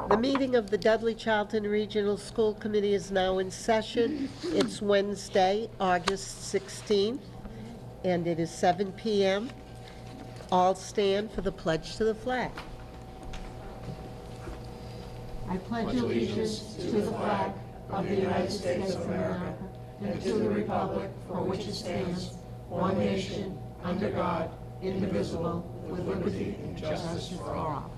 The meeting of the Dudley Charlton Regional School Committee is now in session. It's Wednesday, August 16th, and it is 7 p.m. All stand for the pledge to the flag. I pledge allegiance to the flag of the United States of America and to the republic for which it stands, one nation, under God, indivisible, with liberty and justice for all.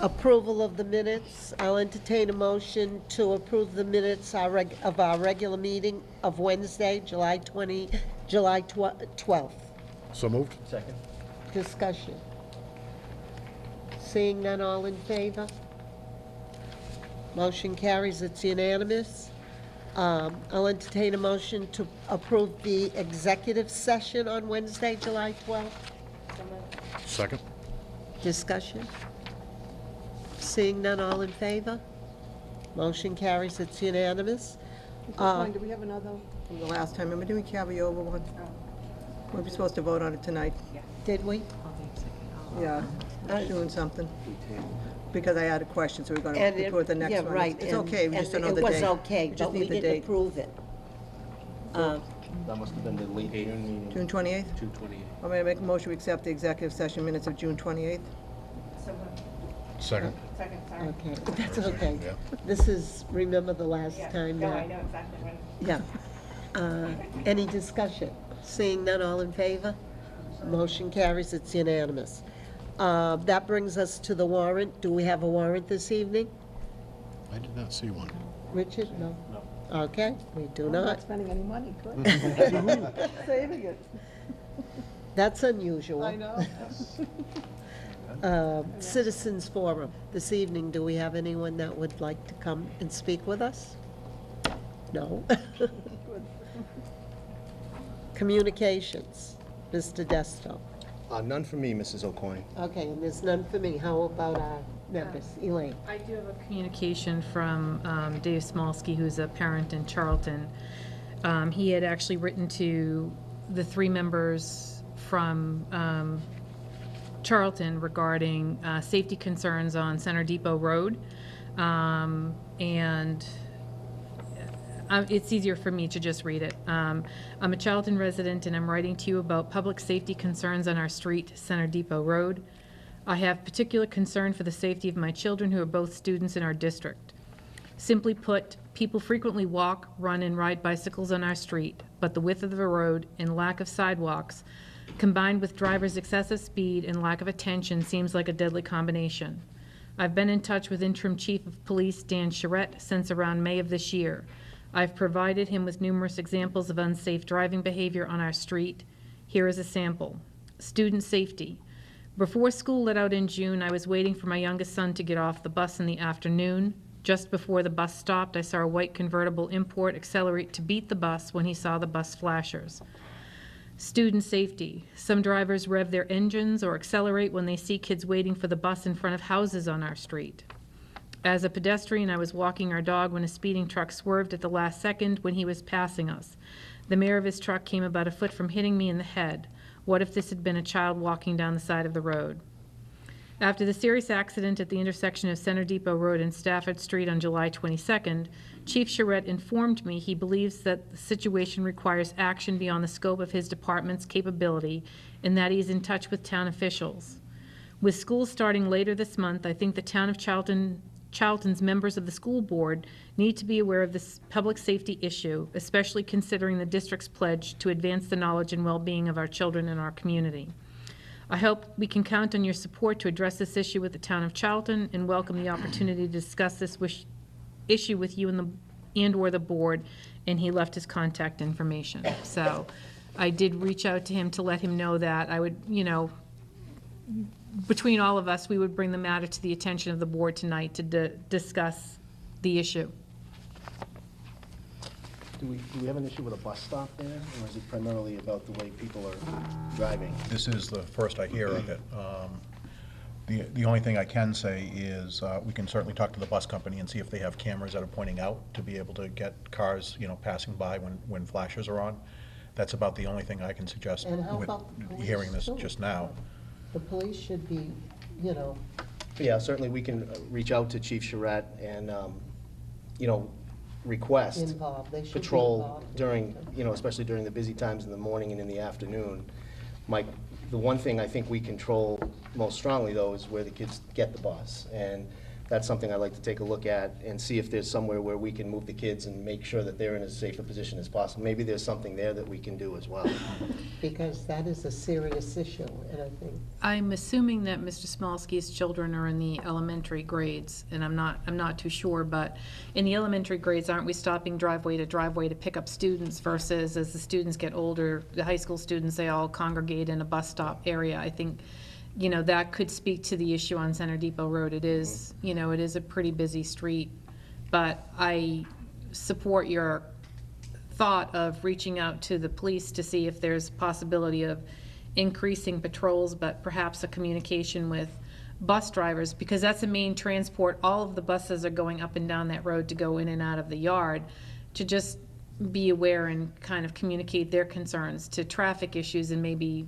Approval of the minutes. I'll entertain a motion to approve the minutes of our regular meeting of Wednesday, July 12th. So moved. Second. Discussion. Seeing none, all in favor? Motion carries, it's unanimous. I'll entertain a motion to approve the executive session on Wednesday, July 12th. Second. Discussion. Seeing none, all in favor? Motion carries, it's unanimous. Do we have another from the last time? Remember, did we carry over one? We're supposed to vote on it tonight. Did we? Yeah, doing something. Because I had a question, so we're going And to put the next yeah, one. right. It's okay, we just don't know the date. It was okay, just but we need the didn't date. approve it. That must have been the late June meeting. June 28th? June 28th. I'm going to make a motion to accept the executive session minutes of June 28th. Second. Second, sorry. Okay, that's okay. Yeah. This is, remember the last Yeah, time? no, that- I know exactly when. Yeah. Any discussion? Seeing none, all in favor? Motion carries, it's unanimous. That brings us to the warrant. Do we have a warrant this evening? I did not see one. Richard? No? No. Okay, we do I'm not. spending any money, good. Saving it. That's unusual. I know. Citizens Forum. This evening, do we have anyone that would like to come and speak with us? No? Communications. Mr. Desto. None for me, Mrs. O'Coin. Okay, and there's none for me. How about our members? Elaine? I do have a communication from Dave Smolsky, who's a parent in Charlton. He had actually written to the three members from Charlton regarding safety concerns on Center Depot Road. It's easier for me to just read it. I'm a Charlton resident, and I'm writing to you about public safety concerns on our street, Center Depot Road. I have particular concern for the safety of my children, who are both students in our district. Simply put, people frequently walk, run, and ride bicycles on our street, but the width of the road and lack of sidewalks, combined with drivers' excessive speed and lack of attention, seems like a deadly combination. I've been in touch with Interim Chief of Police Dan Sch Mt since around May of this year. I've provided him with numerous examples of unsafe driving behavior on our street. Here is a sample. Student safety. Before school let out in June, I was waiting for my youngest son to get off the bus in the afternoon. Just before the bus stopped, I saw a white convertible import accelerate to beat the bus when he saw the bus flashers. Student safety. Some drivers rev their engines or accelerate when they see kids waiting for the bus in front of houses on our street. As a pedestrian, I was walking our dog when a speeding truck swerved at the last second when he was passing us. The mirror of his truck came about a foot from hitting me in the head. What if this had been a child walking down the side of the road? After the serious accident at the intersection of Center Depot Road and Stafford Street on July 22nd, Chief Sch Mt informed me he believes that the situation requires action beyond the scope of his department's capability and that he is in touch with town officials. With school starting later this month, I think the town of Charlton's members of the school board need to be aware of this public safety issue, especially considering the district's pledge to advance the knowledge and well-being of our children in our community. I hope we can count on your support to address this issue with the town of Charlton and welcome the opportunity to discuss this issue with you and/or the board, and he left his contact information. So I did reach out to him to let him know that I would, between all of us, we would bring the matter to the attention of the board tonight to discuss the issue. Do we have an issue with a bus stop there, or is it primarily about the way people are driving? This is the first I hear of it. The only thing I can say is we can certainly talk to the bus company and see if they have cameras that are pointing out to be able to get cars, passing by when flashers are on. That's about the only thing I can suggest And how with about the police, hearing this too? just now. The police should be, Yeah, certainly we can reach out to Chief Charette and, you know, request Involved, they should be patrol involved. during, you know, especially during the busy times in the morning and in the afternoon. Mike, the one thing I think we control most strongly, though, is where the kids get the bus. And that's something I'd like to take a look at and see if there's somewhere where we can move the kids and make sure that they're in as safe a position as possible. Maybe there's something there that we can do as well. Because that is a serious issue, and I think I'm assuming that Mr. Smolsky's children are in the elementary grades, and I'm not too sure, but in the elementary grades, aren't we stopping driveway to pick up students versus as the students get older, the high school students, they all congregate in a bus stop area? I think, you know, that could speak to the issue on Center Depot Road. It is, you know, it is a pretty busy street, but I support your thought of reaching out to the police to see if there's possibility of increasing patrols, but perhaps a communication with bus drivers, because that's the main transport. All of the buses are going up and down that road to go in and out of the yard, to just be aware and kind of communicate their concerns to traffic issues, and maybe,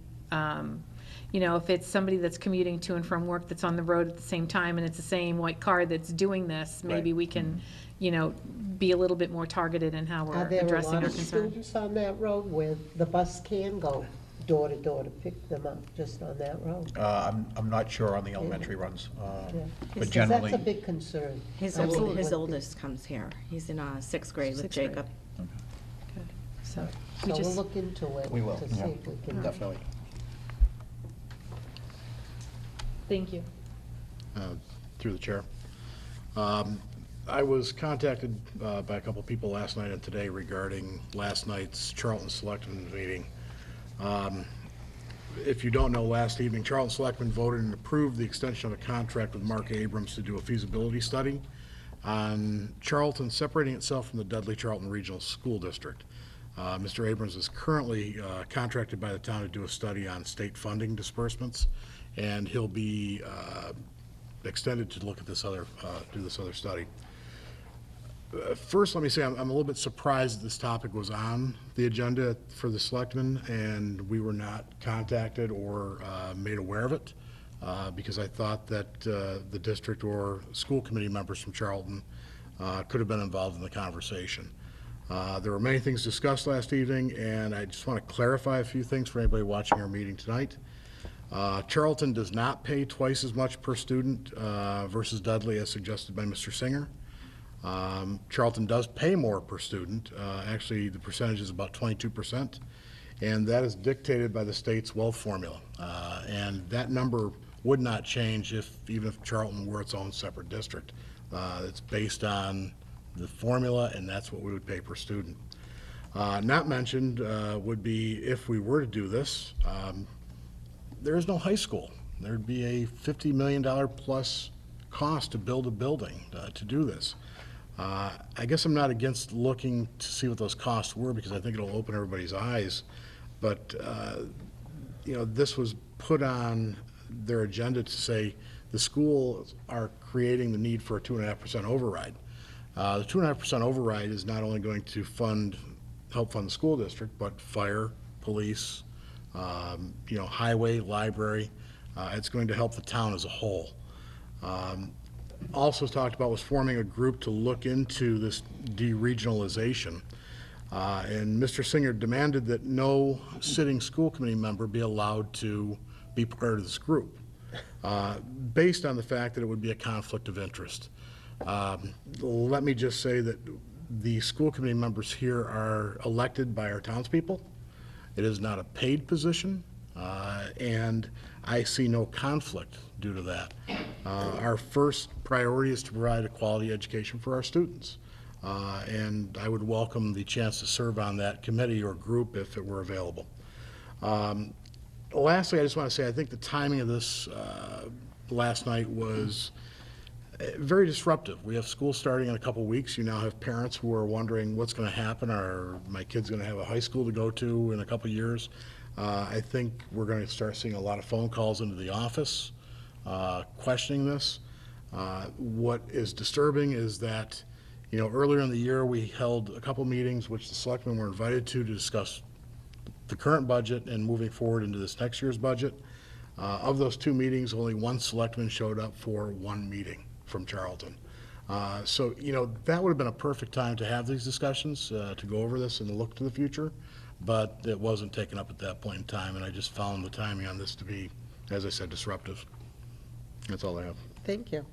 you know, if it's somebody that's commuting to and from work that's on the road at the same time and it's the same white car that's doing this, maybe we can, you know, be a little bit more targeted in how we're are there a addressing lot our of concerns. students on that road where the bus can go door to door to pick them up, just on that road? I'm not sure on the elementary runs, Yeah. but Because generally. that's a big concern. His Absolutely. his oldest comes here. He's in sixth grade with Sixth grade. Jacob. Okay. So, So we we'll just, look into it. We will, To see yeah. if we can. Definitely. thank you. Through the chair. I was contacted by a couple people last night and today regarding last night's Charlton Selectmen meeting. If you don't know, last evening, Charlton Selectmen voted and approved the extension of a contract with Mark Abrams to do a feasibility study on Charlton separating itself from the Dudley Charlton Regional School District. Mr. Abrams is currently contracted by the town to do a study on state funding disbursements, and he'll be extended to look at this other, do this other study. First, let me say I'm a little bit surprised that this topic was on the agenda for the selectmen, and we were not contacted or made aware of it, because I thought that the district or school committee members from Charlton could have been involved in the conversation. There were many things discussed last evening, and I just want to clarify a few things for anybody watching our meeting tonight. Charlton does not pay twice as much per student versus Dudley as suggested by Mr. Singer. Charlton does pay more per student. Actually, the percentage is about 22%, and that is dictated by the state's wealth formula. And that number would not change even if Charlton were its own separate district. It's based on the formula, and that's what we would pay per student. Not mentioned would be, if we were to do this, there is no high school. There'd be a $50 million plus cost to build a building to do this. I guess I'm not against looking to see what those costs were, because I think it'll open everybody's eyes. But, you know, this was put on their agenda to say the schools are creating the need for a 2.5% override. The 2.5% override is not only going to help fund the school district, but fire, police, you know, highway, library. It's going to help the town as a whole. Also talked about was forming a group to look into this deregionalization. And Mr. Singer demanded that no sitting school committee member be allowed to be part of this group, based on the fact that it would be a conflict of interest. Let me just say that the school committee members here are elected by our townspeople. It is not a paid position, and I see no conflict due to that. Our first priority is to provide a quality education for our students, and I would welcome the chance to serve on that committee or group if it were available. Lastly, I just want to say I think the timing of this last night was very disruptive. We have school starting in a couple weeks. You now have parents who are wondering what's going to happen. Are my kids going to have a high school to go to in a couple years? I think we're going to start seeing a lot of phone calls into the office questioning this. What is disturbing is that, you know, earlier in the year we held a couple meetings which the selectmen were invited to discuss the current budget and moving forward into this next year's budget. Of those 2 meetings, only 1 selectman showed up for 1 meeting from Charlton. So, that would have been a perfect time to have these discussions, to go over this and look to the future, but it wasn't taken up at that point in time, and I just found the timing on this to be, as I said, disruptive. That's all I have. Thank you.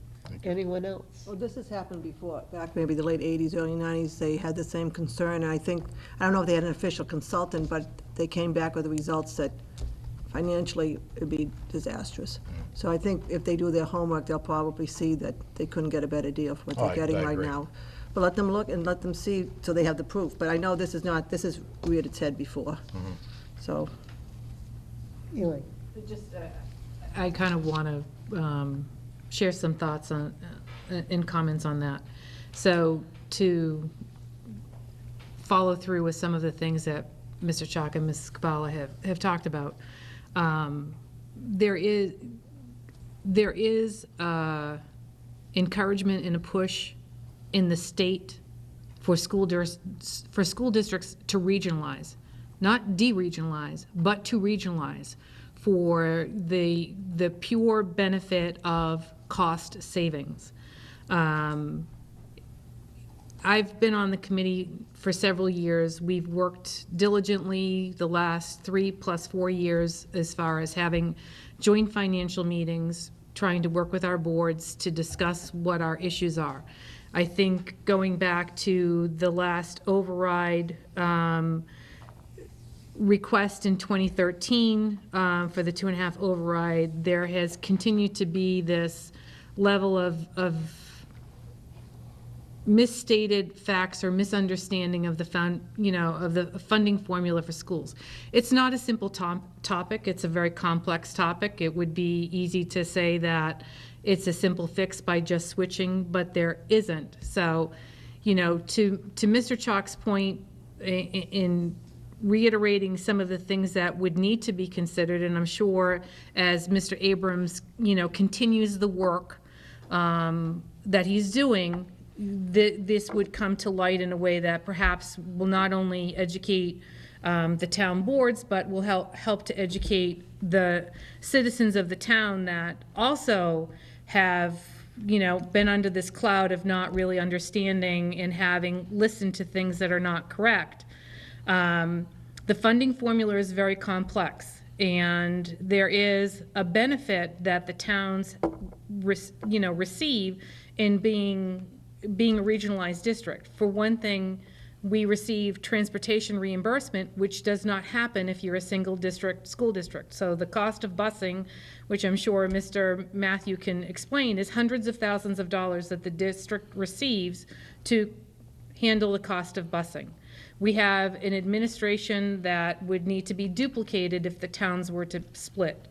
Anyone else? Well, this has happened before, back maybe the late 80s, early 90s, they had the same concern, and I don't know if they had an official consultant, but they came back with the results that financially it'd be disastrous. So I think if they do their homework, they'll probably see that they couldn't get a better deal for what Oh, they're getting I right agree. now. But let them look and let them see, so they have the proof. But I know this has reared its head before. So, Elaine? I kind of want to share some thoughts on, and comments on that. So to follow through with some of the things that Mr. Chalk and Mrs. Kabala have talked about, there is encouragement and a push in the state for school districts to regionalize, not deregionalize, but to regionalize for the pure benefit of cost savings. I've been on the committee for several years. We've worked diligently the last 3+4 years as far as having joint financial meetings, trying to work with our boards to discuss what our issues are. I think going back to the last override request in 2013 for the 2.5 override, there has continued to be this level of misstated facts or misunderstanding of the funding formula for schools. It's not a simple topic. It's a very complex topic. It would be easy to say that it's a simple fix by just switching, but there isn't. So, to Mr. Chalk's point in reiterating some of the things that would need to be considered, and I'm sure as Mr. Abrams, continues the work that he's doing, this would come to light in a way that perhaps will not only educate the town boards, but will help to educate the citizens of the town that also have, been under this cloud of not really understanding and having listened to things that are not correct. The funding formula is very complex, and there is a benefit that the towns, receive in being a regionalized district. For one thing, we receive transportation reimbursement, which does not happen if you're a single district school district. So the cost of busing, which I'm sure Mr. Matthew can explain, is hundreds of thousands of dollars that the district receives to handle the cost of busing. We have an administration that would need to be duplicated if the towns were to split.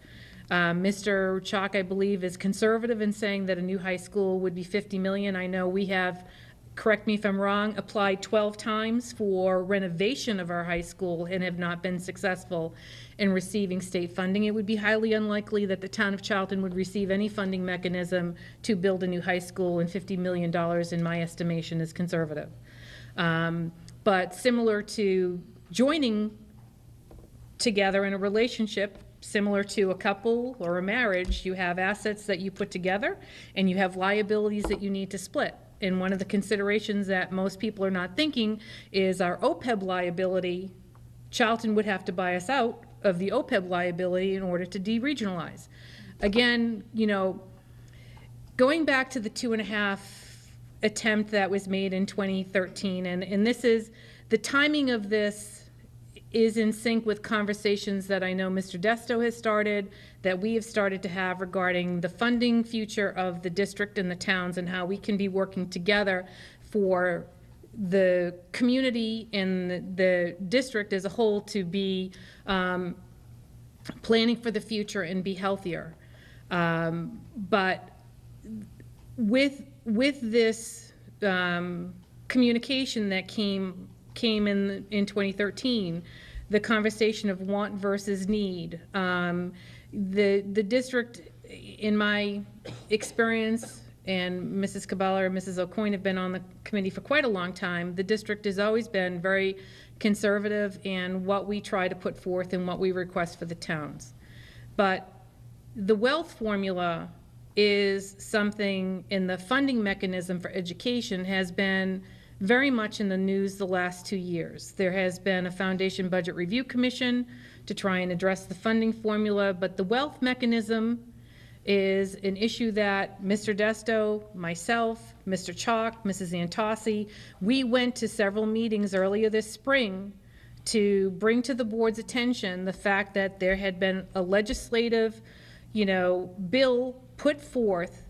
Mr. Chalk, I believe, is conservative in saying that a new high school would be $50 million. I know we have, correct me if I'm wrong, applied 12 times for renovation of our high school and have not been successful in receiving state funding. It would be highly unlikely that the town of Charlton would receive any funding mechanism to build a new high school, and $50 million, in my estimation, is conservative. But similar to joining together in a relationship, similar to a couple or a marriage, you have assets that you put together and you have liabilities that you need to split. And one of the considerations that most people are not thinking is our OPEB liability. Charlton would have to buy us out of the OPEB liability in order to deregionalize. Again, going back to the 2.5 attempt that was made in 2013, and this is, the timing of this is in sync with conversations that I know Mr. Desto has started, that we have started to have regarding the funding future of the district and the towns, and how we can be working together for the community and the district as a whole to be planning for the future and be healthier. But with this communication that came in 2013, the conversation of want versus need. The district, in my experience, and Mrs. Kabbalah or Mrs. O'Coin have been on the committee for quite a long time, the district has always been very conservative in what we try to put forth and what we request for the towns. But the wealth formula is something in the funding mechanism for education has been very much in the news the last 2 years. There has been a Foundation Budget Review Commission to try and address the funding formula, but the wealth mechanism is an issue that Mr. Desto, myself, Mr. Chalk, Mrs. Antossi, we went to several meetings earlier this spring to bring to the board's attention the fact that there had been a legislative, bill put forth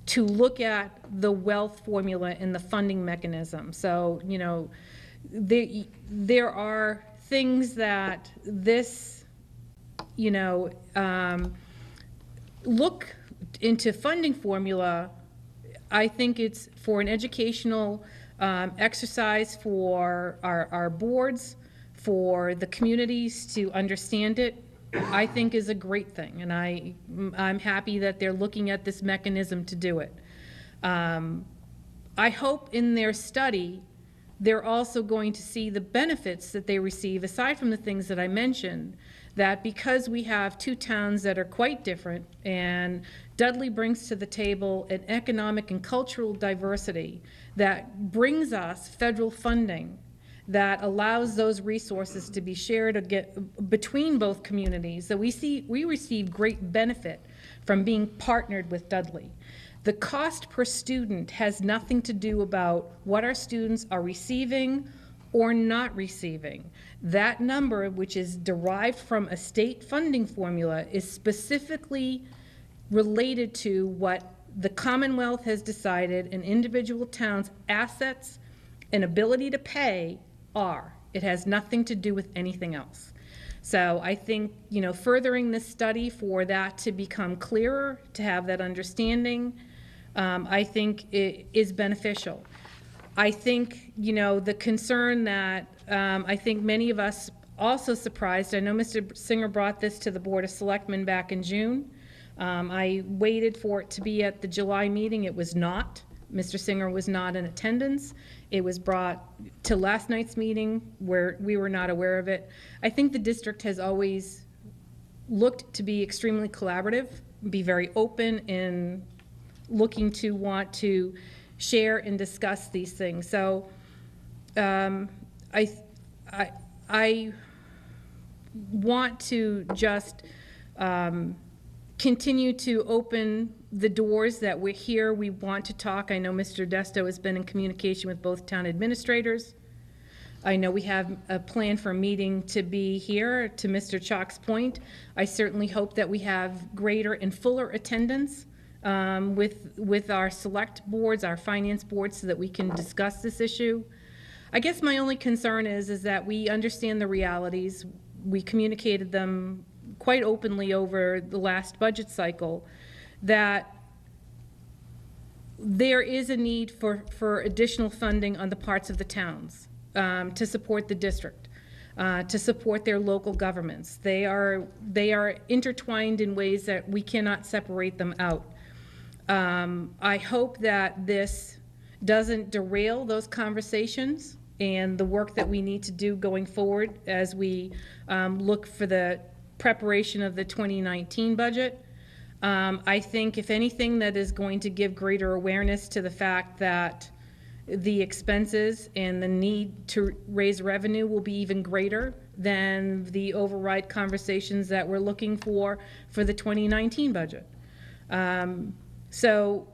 to look at the wealth formula and the funding mechanism. So, there are things that this, look into funding formula. I think it's for an educational exercise for our boards, for the communities to understand it, I think is a great thing. And I'm happy that they're looking at this mechanism to do it. I hope in their study, they're also going to see the benefits that they receive, aside from the things that I mentioned, that because we have two towns that are quite different, and Dudley brings to the table an economic and cultural diversity that brings us federal funding that allows those resources to be shared between both communities. So we receive great benefit from being partnered with Dudley. The cost per student has nothing to do about what our students are receiving or not receiving. That number, which is derived from a state funding formula, is specifically related to what the Commonwealth has decided an individual town's assets and ability to pay are. It has nothing to do with anything else. So I think, furthering this study for that to become clearer, to have that understanding, I think it is beneficial. I think, the concern that I think many of us also surprised, I know Mr. Singer brought this to the Board of Selectmen back in June. I waited for it to be at the July meeting. It was not. Mr. Singer was not in attendance. It was brought to last night's meeting where we were not aware of it. I think the district has always looked to be extremely collaborative, be very open in looking to want to share and discuss these things. So I want to just continue to open the doors that we're here. We want to talk. I know Mr. Desto has been in communication with both town administrators. I know we have a plan for a meeting to be here. To Mr. Chalk's point, I certainly hope that we have greater and fuller attendance with our select boards, our finance boards, so that we can discuss this issue. I guess my only concern is that we understand the realities. We communicated them quite openly over the last budget cycle, that there is a need for additional funding on the parts of the towns to support the district, to support their local governments. They are intertwined in ways that we cannot separate them out. I hope that this doesn't derail those conversations and the work that we need to do going forward as we look for the preparation of the 2019 budget. I think, if anything, that is going to give greater awareness to the fact that the expenses and the need to raise revenue will be even greater than the override conversations that we're looking for the 2019 budget. So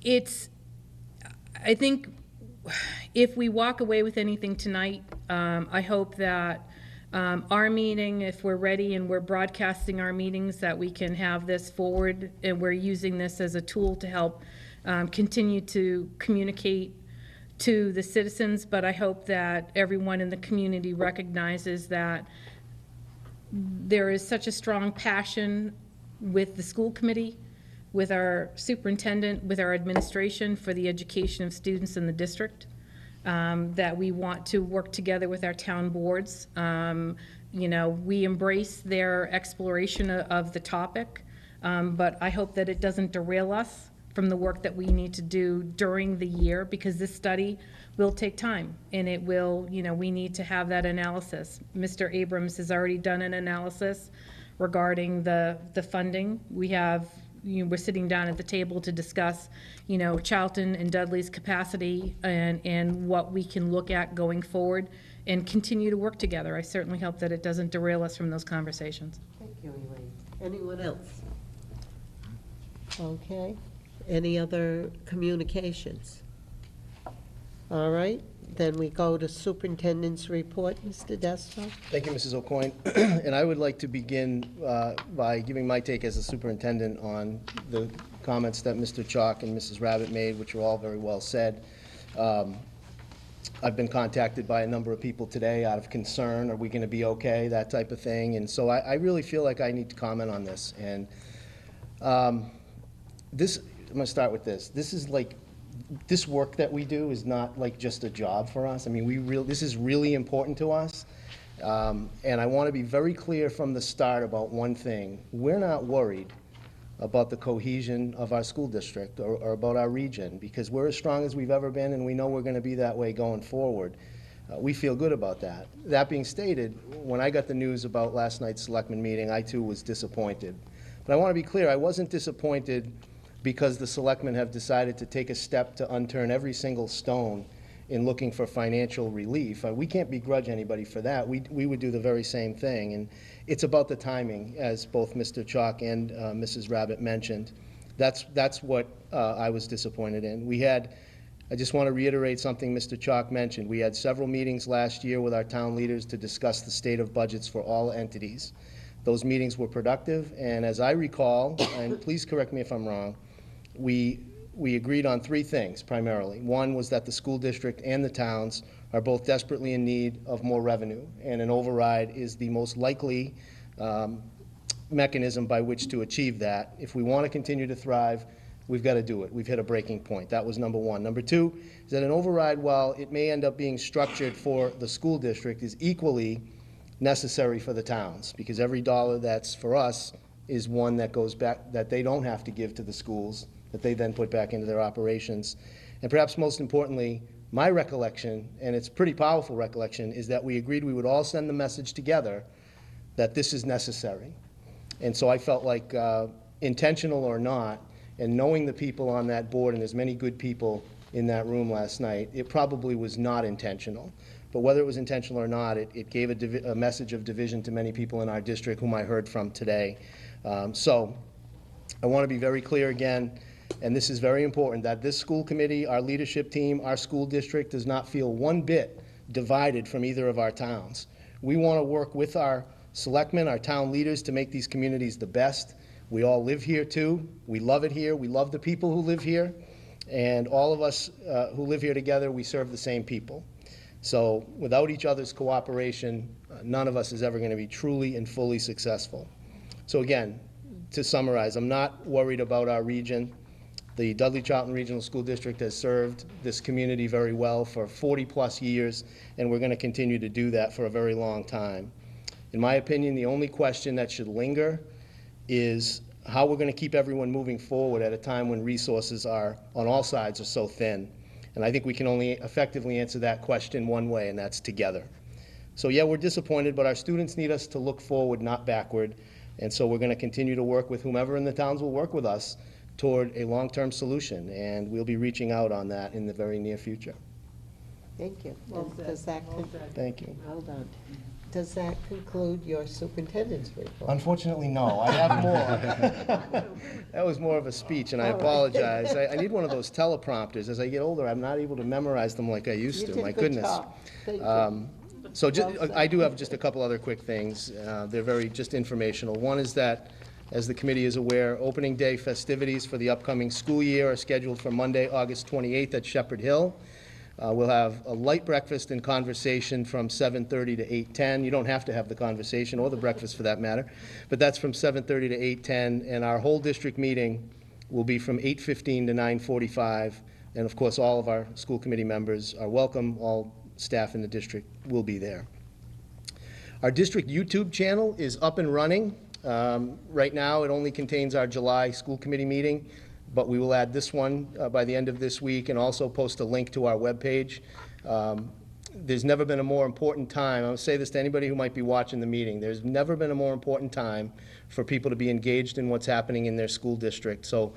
I think if we walk away with anything tonight, I hope that our meeting, if we're ready and we're broadcasting our meetings, that we can have this forward, and we're using this as a tool to help continue to communicate to the citizens. But I hope that everyone in the community recognizes that there is such a strong passion with the school committee, with our superintendent, with our administration for the education of students in the district, that we want to work together with our town boards. We embrace their exploration of the topic, but I hope that it doesn't derail us from the work that we need to do during the year, because this study will take time, and it will, we need to have that analysis. Mr. Abrams has already done an analysis regarding the funding. We're sitting down at the table to discuss, Charlton and Dudley's capacity and what we can look at going forward and continue to work together. I certainly hope that it doesn't derail us from those conversations. Thank you, Elaine. Anyone else? Okay. Any other communications? All right, then we go to Superintendent's Report, Mr. Dist. Thank you, Mrs. O'Coin. And I would like to begin by giving my take as a superintendent on the comments that Mr. Chalk and Mrs. Rabbit made, which were all very well said. I've been contacted by a number of people today out of concern, are we going to be okay, that type of thing. And so I really feel like I need to comment on this. And I'm going to start with this. This work that we do is not like just a job for us. I mean, this is really important to us. And I want to be very clear from the start about one thing. We're not worried about the cohesion of our school district or about our region, because we're as strong as we've ever been, and we know we're going to be that way going forward. We feel good about that. That being stated, when I got the news about last night's selectmen meeting, I too was disappointed. But I want to be clear, I wasn't disappointed because the selectmen have decided to take a step to unturn every single stone in looking for financial relief. We can't begrudge anybody for that. We would do the very same thing. And it's about the timing, as both Mr. Chalk and Mrs. Rabbit mentioned. That's what I was disappointed in. I just want to reiterate something Mr. Chalk mentioned. We had several meetings last year with our town leaders to discuss the state of budgets for all entities. Those meetings were productive, and as I recall, and please correct me if I'm wrong, we agreed on three things primarily. One was that the school district and the towns are both desperately in need of more revenue, and an override is the most likely mechanism by which to achieve that. If we want to continue to thrive, we've got to do it. We've hit a breaking point. That was number one. Number two is that an override, while it may end up being structured for the school district, is equally necessary for the towns, because every dollar that's for us is one that goes back, that they don't have to give to the schools, that they then put back into their operations. And perhaps most importantly, my recollection, and it's a pretty powerful recollection, is that we agreed we would all send the message together that this is necessary. And so I felt like, intentional or not, and knowing the people on that board, and there's many good people in that room last night, it probably was not intentional. But whether it was intentional or not, it gave a message of division to many people in our district whom I heard from today. So I want to be very clear again, and this is very important, that this school committee, our leadership team, our school district does not feel one bit divided from either of our towns. We want to work with our selectmen, our town leaders, to make these communities the best. We all live here too. We love it here. We love the people who live here. And all of us who live here together, we serve the same people. So without each other's cooperation, none of us is ever going to be truly and fully successful. So again, to summarize, I'm not worried about our region. The Dudley Charlton Regional School District has served this community very well for 40+ years, and we're going to continue to do that for a very long time. In my opinion, the only question that should linger is how we're going to keep everyone moving forward at a time when resources on all sides are so thin. And I think we can only effectively answer that question one way, and that's together. So yeah, we're disappointed, but our students need us to look forward, not backward. And so we're going to continue to work with whomever in the towns will work with us toward a long-term solution, and we'll be reaching out on that in the very near future. Thank you. Thank you. Well done. Does that conclude your superintendent's report? Unfortunately, no. I have more. That was more of a speech, and I apologize. I need one of those teleprompters. As I get older, I'm not able to memorize them like I used to. My goodness. Thank you. So I do have just a couple other quick things. They're very just informational. One is that, as the committee is aware, opening day festivities for the upcoming school year are scheduled for Monday, August 28th at Shepherd Hill. We'll have a light breakfast and conversation from 7:30 to 8:10. You don't have to have the conversation or the breakfast for that matter, but that's from 7:30 to 8:10, and our whole district meeting will be from 8:15 to 9:45, and of course all of our school committee members are welcome. All staff in the district will be there. Our district YouTube channel is up and running. Right now it only contains our July school committee meeting, but we will add this one by the end of this week and also post a link to our webpage. there's never been a more important time. I'll say this to anybody who might be watching the meeting. There's never been a more important time for people to be engaged in what's happening in their school district. So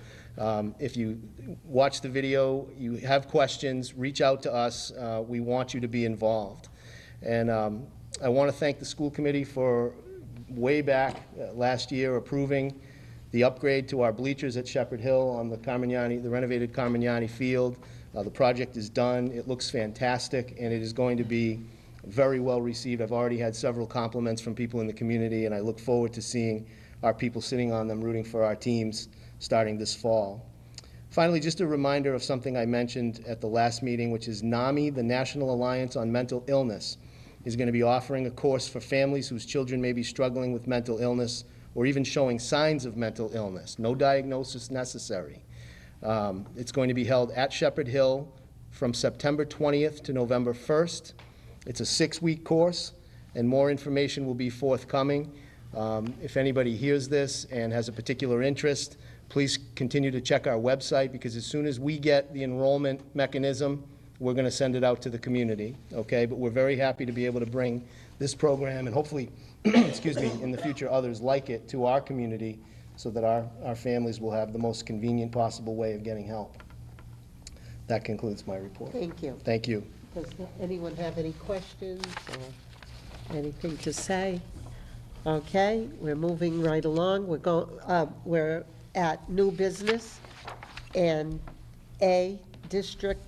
if you watch the video, you have questions, reach out to us. We want you to be involved. And I want to thank the school committee for way back last year approving the upgrade to our bleachers at Shepherd Hill on the Carmignani, the renovated Carmignani field. The project is done. It looks fantastic, and it is going to be very well received. I've already had several compliments from people in the community, and I look forward to seeing our people sitting on them rooting for our teams starting this fall. Finally, just a reminder of something I mentioned at the last meeting, which is NAMI, the National Alliance on Mental Illness, is going to be offering a course for families whose children may be struggling with mental illness or even showing signs of mental illness. No diagnosis necessary. It's going to be held at Shepherd Hill from September 20th to November 1st. It's a 6-week course, and more information will be forthcoming. If anybody hears this and has a particular interest, please continue to check our website, because as soon as we get the enrollment mechanism, we're going to send it out to the community, okay? But we're very happy to be able to bring this program and hopefully, excuse me, in the future others like it to our community so that our families will have the most convenient possible way of getting help. That concludes my report. Thank you. Thank you. Does anyone have any questions or anything to say? Okay, we're moving right along. We're at new business and district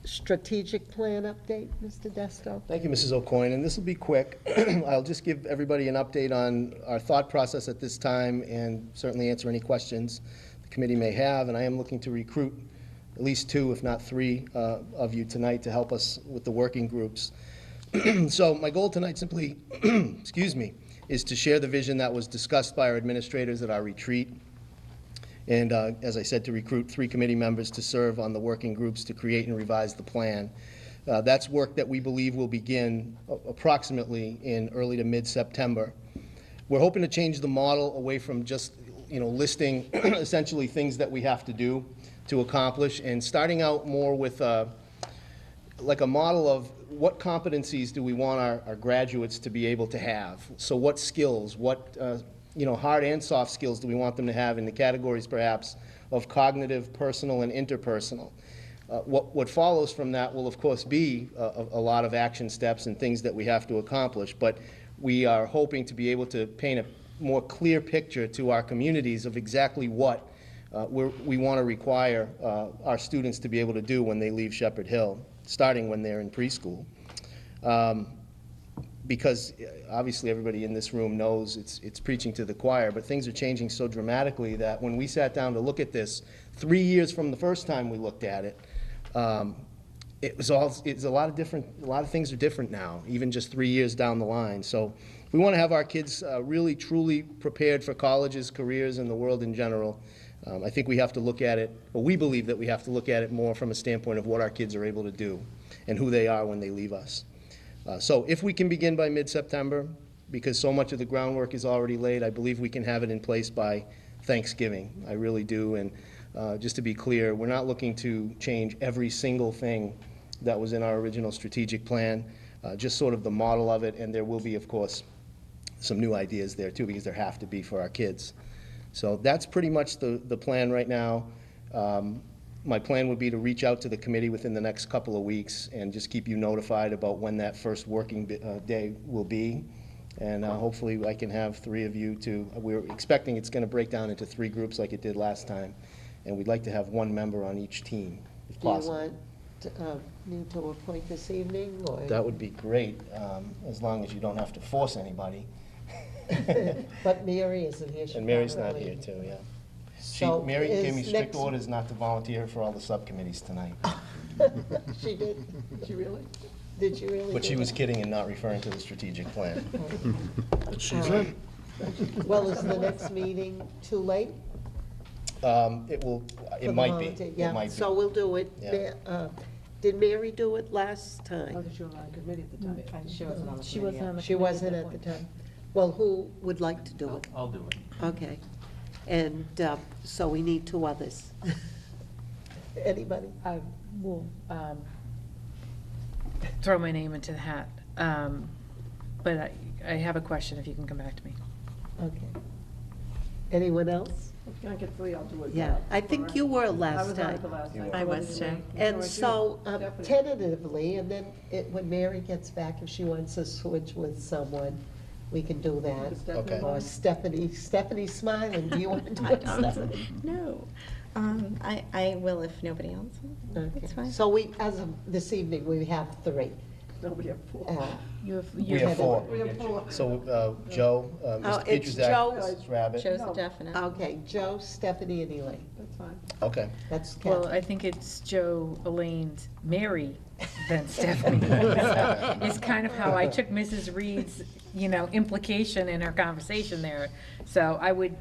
strategic plan update, Mr. Desto. Thank you, Mrs. O'Coin, and this will be quick. I'll just give everybody an update on our thought process at this time and certainly answer any questions the committee may have. And I am looking to recruit at least 2, if not 3, of you tonight to help us with the working groups. So my goal tonight simply, excuse me, is to share the vision that was discussed by our administrators at our retreat. And as I said, to recruit 3 committee members to serve on the working groups to create and revise the plan. That's work that we believe will begin approximately in early to mid-September. We're hoping to change the model away from just listing essentially things that we have to do to accomplish, and starting out more with like a model of what competencies do we want our graduates to be able to have. So what skills, what hard and soft skills do we want them to have in the categories perhaps of cognitive, personal, and interpersonal. What follows from that will of course be a lot of action steps and things that we have to accomplish, but we are hoping to be able to paint a more clear picture to our communities of exactly what we want to require our students to be able to do when they leave Shepherd Hill, starting when they're in preschool. Because obviously everybody in this room knows it's preaching to the choir, but things are changing so dramatically that when we sat down to look at this 3 years from the first time we looked at it, it's a lot of things are different now, even just 3 years down the line. So we want to have our kids really truly prepared for colleges, careers, and the world in general. I think we have to look at it, or we believe that we have to look at it more from a standpoint of what our kids are able to do and who they are when they leave us. So if we can begin by mid-September, because so much of the groundwork is already laid, I believe we can have it in place by Thanksgiving. I really do. And just to be clear, we're not looking to change every single thing that was in our original strategic plan, just sort of the model of it. And there will be, of course, some new ideas there too, because there have to be for our kids. So that's pretty much the plan right now. My plan would be to reach out to the committee within the next couple of weeks and just keep you notified about when that first working day will be. And hopefully I can have 3 of you we're expecting it's going to break down into 3 groups like it did last time. And we'd like to have 1 member on each team, if possible. Do you want me to appoint this evening, or? That would be great, as long as you don't have to force anybody. But Mary isn't here. And Mary's not here too, yeah. So Mary gave me is strict next- orders not to volunteer for all the subcommittees tonight. She did? Did she really? Did you really? But do she was that? kidding and not referring to the strategic plan. She's in. Well, is the next meeting too late? It for might volunteer? be, it Yeah, might be. so we'll do it. Yeah. Did Mary do it last time? She was on the committee at the time. She wasn't on the She committee wasn't yet. on the She committee wasn't that at the point. time. Well, who would like to do it? I'll do it. Okay. And so we need 2 others. Anybody? Well, throw my name into the hat. But I have a question, if you can come back to me. Okay. Anyone else? If I get 3, I'll do it. Yeah, I think you were I last was on time. it the last time. I was too. And so Definitely. tentatively, and then when Mary gets back, if she wants to switch with someone, we can do that. Okay. Or Stephanie's smiling, do you want to do it, Stephanie? No. I will if nobody else. Okay. It's fine. So we, as of this evening, we have 3. No, we have 4. You have, We you have have, 4. We have 4. So, Joe, Mr. it's Petruzak, Joe. Mrs. Rabbit. Joe's No. a definite. Okay, Joe, Stephanie, and Elaine. That's fine. Okay. That's well, Kathy. I think it's Joe, Elaine's, Mary, then Stephanie. It's kind of how I took Mrs. Reed's, implication in her conversation there. So I would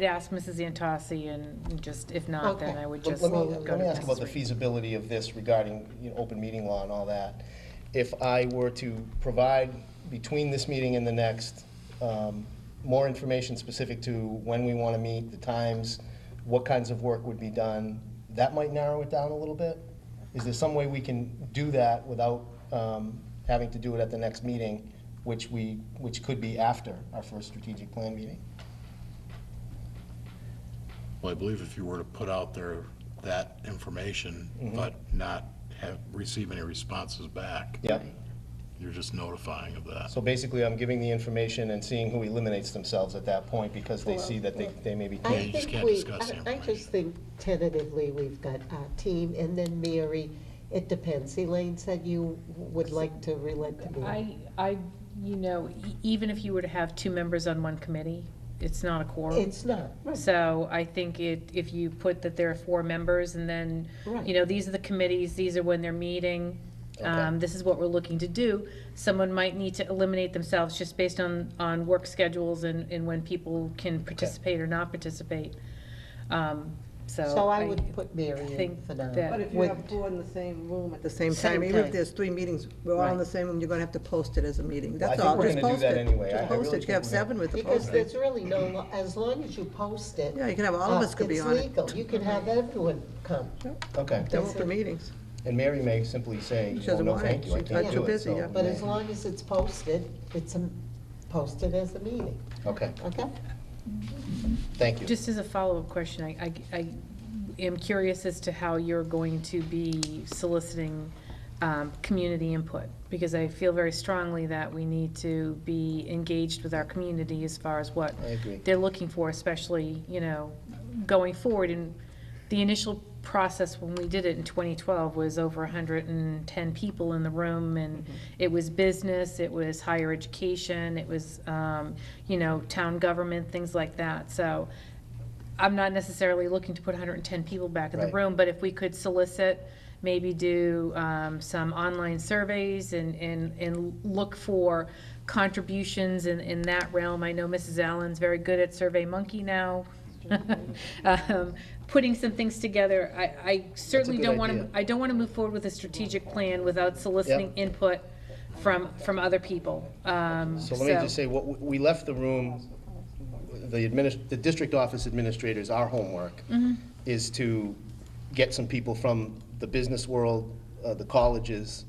ask Mrs. Antossi, and just, if not, then Okay. I would Let just me, go let to me ask about Mrs. the Reed. feasibility of this regarding, open meeting law and all that. If I were to provide between this meeting and the next, more information specific to when we want to meet, the times, what kinds of work would be done, that might narrow it down a little bit? Is there some way we can do that without having to do it at the next meeting, which could be after our first strategic plan meeting? Well, I believe if you were to put out there that information, but not receive any responses back, Yep. you're just notifying of that. So basically, I'm giving the information and seeing who eliminates themselves at that point because they see that they may be. I you just think can't we, discuss the I just think tentatively, we've got our team, and then Mary, it depends. Elaine said you would like to relent to me. Even if you were to have 2 members on one committee, it's not a quorum. It's not. So I think if you put that there are 4 members, and then, Right. these are the committees, these are when they're meeting, Okay. this is what we're looking to do, someone might need to eliminate themselves just based on work schedules and when people can participate or not participate. So I would put Mary in think for now. that- But if you With- have 4 in the same room at the same Same time, even if time. there's 3 meetings, we're all in the same room, you're gonna have to post it as a meeting. Well, I That's think all, we're just gonna do post that it. anyway. I Just post really it, you can have think we're gonna- 7 with the Because posting. there's really no, as long as you post it. Yeah, you can have all of us could be on it. It's legal, you can have everyone come. Okay. They're open meetings. And Mary may simply say, She doesn't no, want it. thank you, I She's can't too do it. busy, So- yeah. But as long as it's posted, posted as a meeting, Okay, okay? thank you. Just as a follow-up question, I am curious as to how you're going to be soliciting community input, because I feel very strongly that we need to be engaged with our community as far as what I agree. they're looking for, especially, going forward. And the initial process when we did it in 2012 was over 110 people in the room, and it was business, it was higher education, it was, town government, things like that. So I'm not necessarily looking to put 110 people back in the Right. room, but if we could solicit, maybe do some online surveys and look for contributions in that realm. I know Mrs. Allen's very good at SurveyMonkey now. Putting some things together, I certainly good don't want idea. to, I don't want to move forward with a strategic plan without soliciting input from other people. So let me just say, what we left the room, the district office administrators, our homework is to get some people from the business world, the colleges,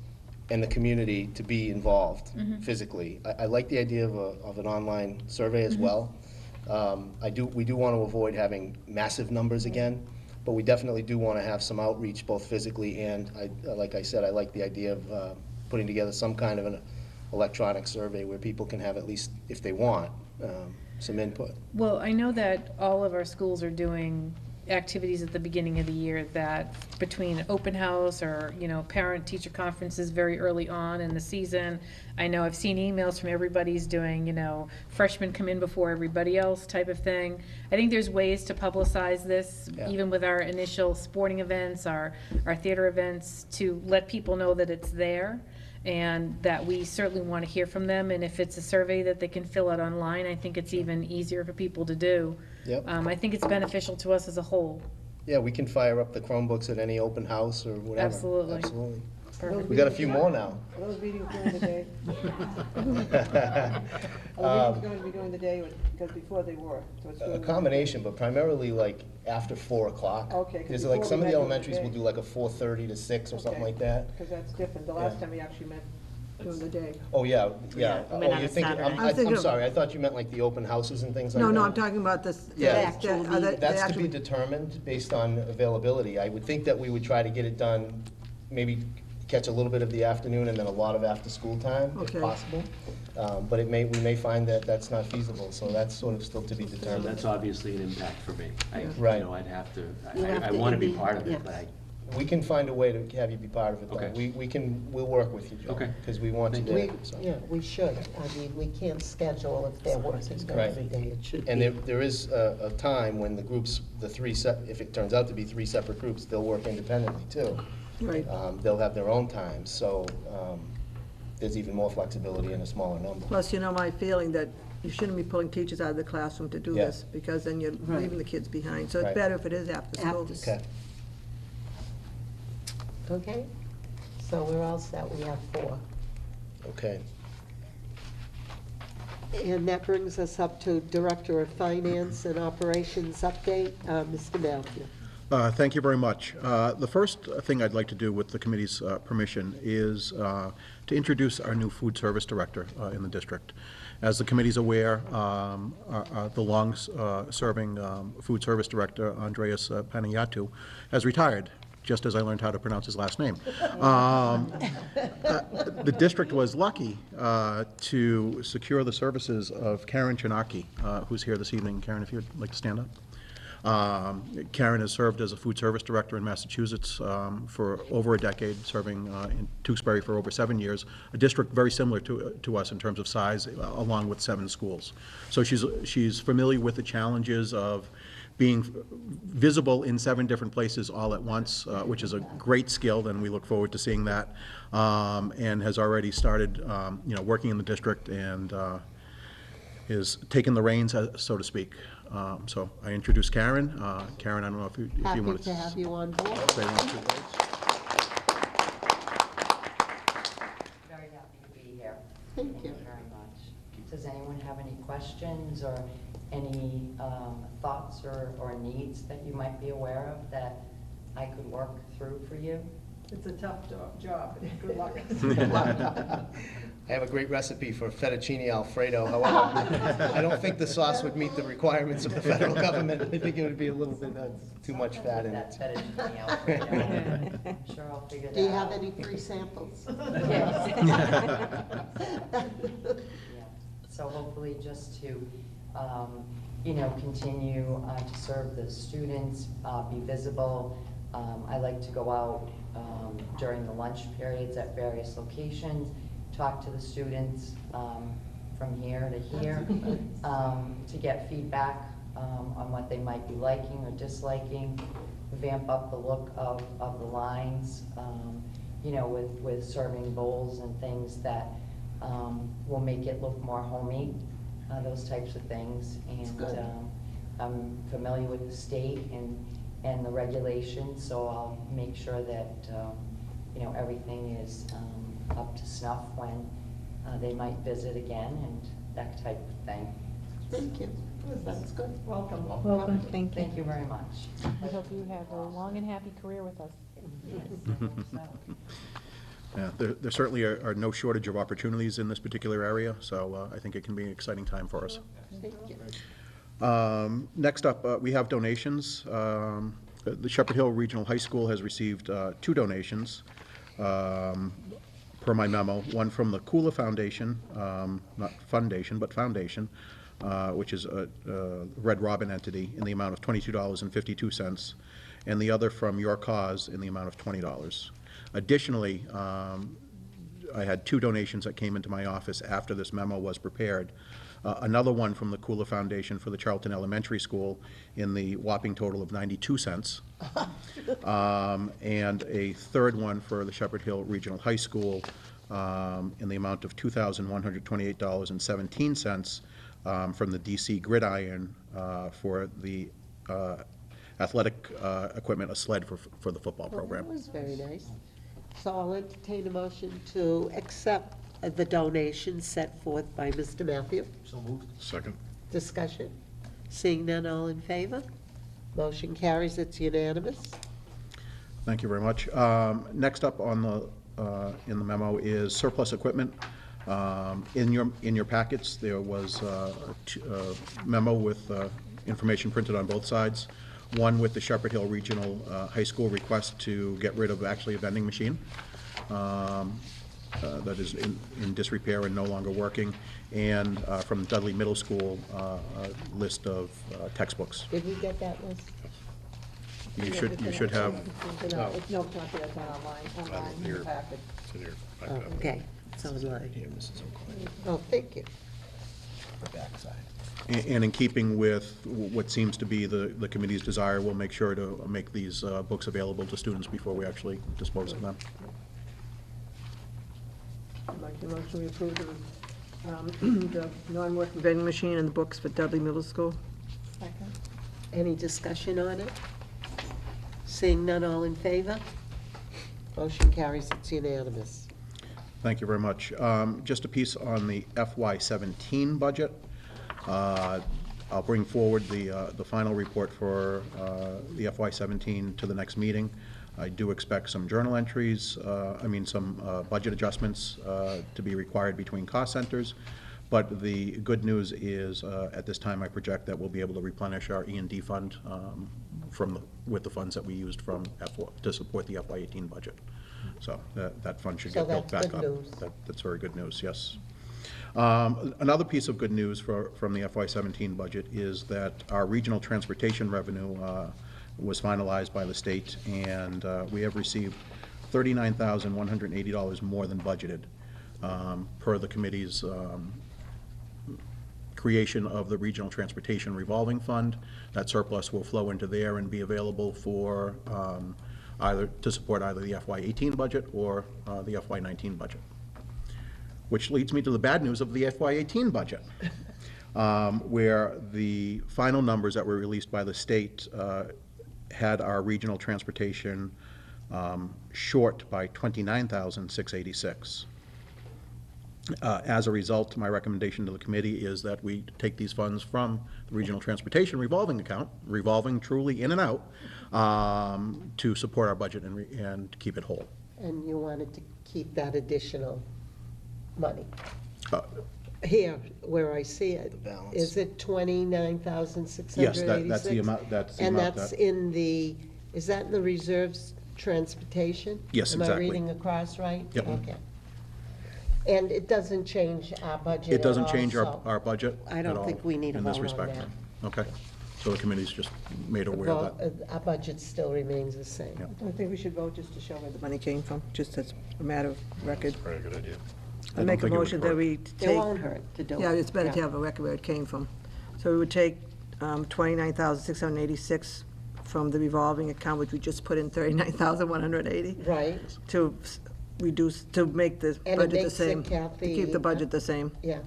and the community to be involved physically. I like the idea of an online survey as well. We do want to avoid having massive numbers again, but we definitely do want to have some outreach, both physically and, like I said, I like the idea of putting together some kind of an electronic survey where people can have, at least if they want, some input. Well, I know that all of our schools are doing activities at the beginning of the year, that between open house or, parent-teacher conferences very early on in the season. I know I've seen emails from everybody's doing, freshmen come in before everybody else type of thing. I think there's ways to publicize this, Yeah. even with our initial sporting events, our theater events, to let people know that it's there, and that we certainly want to hear from them. And if it's a survey that they can fill out online, I think it's even easier for people to do. Yep. I think it's beneficial to us as a whole. Yeah, we can fire up the Chromebooks at any open house or whatever. Absolutely. Absolutely. We got a few more now. Are those meetings during the day? Are the meetings going to be during the day, because before they were? So it's A during the- combination, but primarily like after 4 o'clock. Okay, 'cause There's like before some we of the met during the elementaries will day. do like a 4:30 to 6 or something Okay. like that. Because that's different. The Yeah. last time we actually met during the day. Oh, yeah. Yeah, Oh, we met on you're a thinking, Saturday. I was thinking I'm of- sorry, I thought you meant like the open houses and things like that. No, no, I'm talking about this. Yeah. actual meeting. That's to be determined based on availability. I would think that we would try to get it done, maybe catch a little bit of the afternoon and then a lot of after-school time, if Okay. possible. But we may find that that's not feasible, so that's sort of still to be So determined. that's obviously an impact for me. Right. I'd have to, You have I to want to be be- part of yes. it, but We can find a way to have you be part of it, though. Okay. We'll work with you, Joe. Okay. Because we want you Thank there. you. so. Yeah, we should. I mean, we can't schedule if they're working Right. every day. It should And be. there is a time when the groups, if it turns out to be 3 separate groups, they'll work independently, too. Right. They'll have their own times, so there's even more flexibility in a smaller number. Plus, my feeling that you shouldn't be pulling teachers out of the classroom to do Yeah. this, because then you're Right. leaving the kids behind. So it's Right. better if it is after school. After Okay. Okay? So we're all set. We have 4. Okay. And that brings us up to Director of Finance and Operations update, Mr. Matthew. Thank you very much. The first thing I'd like to do with the committee's permission is to introduce our new food service director in the district. As the committee's aware, the long-serving food service director, Andreas Panayiotou, has retired, just as I learned how to pronounce his last name. The district was lucky to secure the services of Karen Chinaki, who's here this evening. Karen, if you'd like to stand up. Karen has served as a food service director in Massachusetts for over a decade, serving in Tewksbury for over 7 years, a district very similar to us in terms of size, along with 7 schools. So she's familiar with the challenges of being visible in 7 different places all at once, which is a great skill, and we look forward to seeing that, and has already started, working in the district and is taking the reins, so to speak. So I introduce Karen. Karen, I don't know if you Happy want to have you on board. say 1 or 2 words. Very happy to be here. Thank you. Very much. Does anyone have any questions or any thoughts or needs that you might be aware of that I could work through for you? It's a tough job. Good luck. I have a great recipe for fettuccine Alfredo, however, I don't think the sauce would meet the requirements of the federal government. I think it would be a little bit too much fat in That it. fettuccine Alfredo. I'm sure I'll figure that out. Do you have any free samples? Yes. Yeah. So hopefully just to, continue to serve the students, be visible. I like to go out during the lunch periods at various locations, talk to the students from here to here, to get feedback on what they might be liking or disliking, vamp up the look of the lines, with serving bowls and things that will make it look more homey, those types of things. And I'm familiar with the state and the regulations, so I'll make sure that everything is up to snuff when they might visit again and that type of thing. Thank you. That's good. Welcome. Welcome, thank you. Thank you very much. I hope you have a long and happy career with us. Yeah, there certainly are no shortage of opportunities in this particular area, so I think it can be an exciting time for us. Thank you. Next up, we have donations. The Shepherd Hill Regional High School has received 2 donations, per my memo, one from the Kula Foundation, not Foundation, but Foundation, which is a Red Robin entity, in the amount of $22.52, and the other from Your Cause in the amount of $20. Additionally, I had 2 donations that came into my office after this memo was prepared. Another one from the Kula Foundation for the Charlton Elementary School in the whopping total of 92 cents. And a third one for the Shepherd Hill Regional High School in the amount of $2,128.17 from the DC Gridiron for the athletic equipment, a sled for the football Well, program. that was very nice. So I'll entertain a motion to accept the donation set forth by Mr. Matthew. So moved. Second. Discussion? Seeing none, all in favor? Motion carries, it's unanimous. Thank you very much. Next up on the, in the memo is surplus equipment. In your packets, there was a memo with information printed on both sides. One with the Shepherd Hill Regional High School request to get rid of actually a vending machine that is in disrepair and no longer working, and from Dudley Middle School, a list of textbooks. Did we get that list? You should have, No, it's not there, it's online in the packet. It's in here. Oh, okay, it's online. Here, Mrs. O'Connor, Oh, thank you. the backside. and in keeping with what seems to be the committee's desire, we'll make sure to make these books available to students before we actually dispose of them. I'd like the motion to approve the non-working vending machine and the books for Dudley Middle School. Second. Any discussion on it? Seeing none, all in favor? Motion carries, it's unanimous. Thank you very much. Just a piece on the FY17 budget. I'll bring forward the final report for the FY17 to the next meeting. I do expect some journal entries, some budget adjustments to be required between cost centers. But the good news is, at this time, I project that we'll be able to replenish our E&D fund with the funds that we used from to support the FY18 budget. So that fund should get built back up. So that's good news. That's very good news, yes. Another piece of good news from the FY17 budget is that our regional transportation revenue was finalized by the state, and we have received $39,180 more than budgeted per the committee's creation of the Regional Transportation Revolving Fund. That surplus will flow into there and be available for either to support either the FY18 budget or the FY19 budget. Which leads me to the bad news of the FY18 budget, where the final numbers that were released by the state had our regional transportation short by $29,686. As a result, my recommendation to the committee is that we take these funds from the Regional Transportation Revolving Account, revolving truly in and out, to support our budget and keep it whole. And you wanted to keep that additional money? Uh, Here, where I see it, The balance. is it 29,686? Yes, that's the amount, And that's in the, is that in the reserves transportation? Yes, Am I exactly. reading across right? Yep. Okay. And it doesn't change our budget It doesn't at all, change so our budget I at don't all think we need a in this vote on respect. Okay, so the committee's just made aware of that. Our budget still remains the same. Yep. I think we should vote just to show where the money came from, just as a matter of record. Very good idea. I make a think it would motion that hurt. we It take. won't hurt to do it. Yeah, it's better to Yeah. have a record where it came from. So we would take 29,686 from the revolving account, which we just put in 39,180, Right, to reduce, to make the And it budget the makes it, same. Kathy, To keep the budget the same. yeah.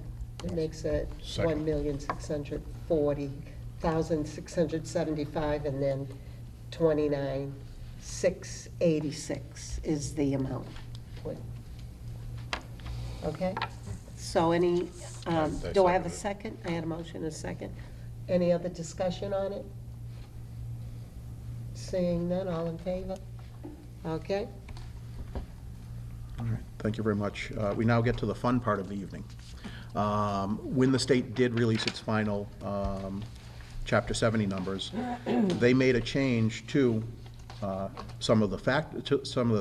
It makes it Second. 1,640,675, and then 29,686 is the amount. Okay? So any, do I have a second? I had a motion, a second. Any other discussion on it? Seeing none, all in favor? Okay? All right, thank you very much. We now get to the fun part of the evening. When the state did release its final Chapter 70 numbers, they made a change to some of the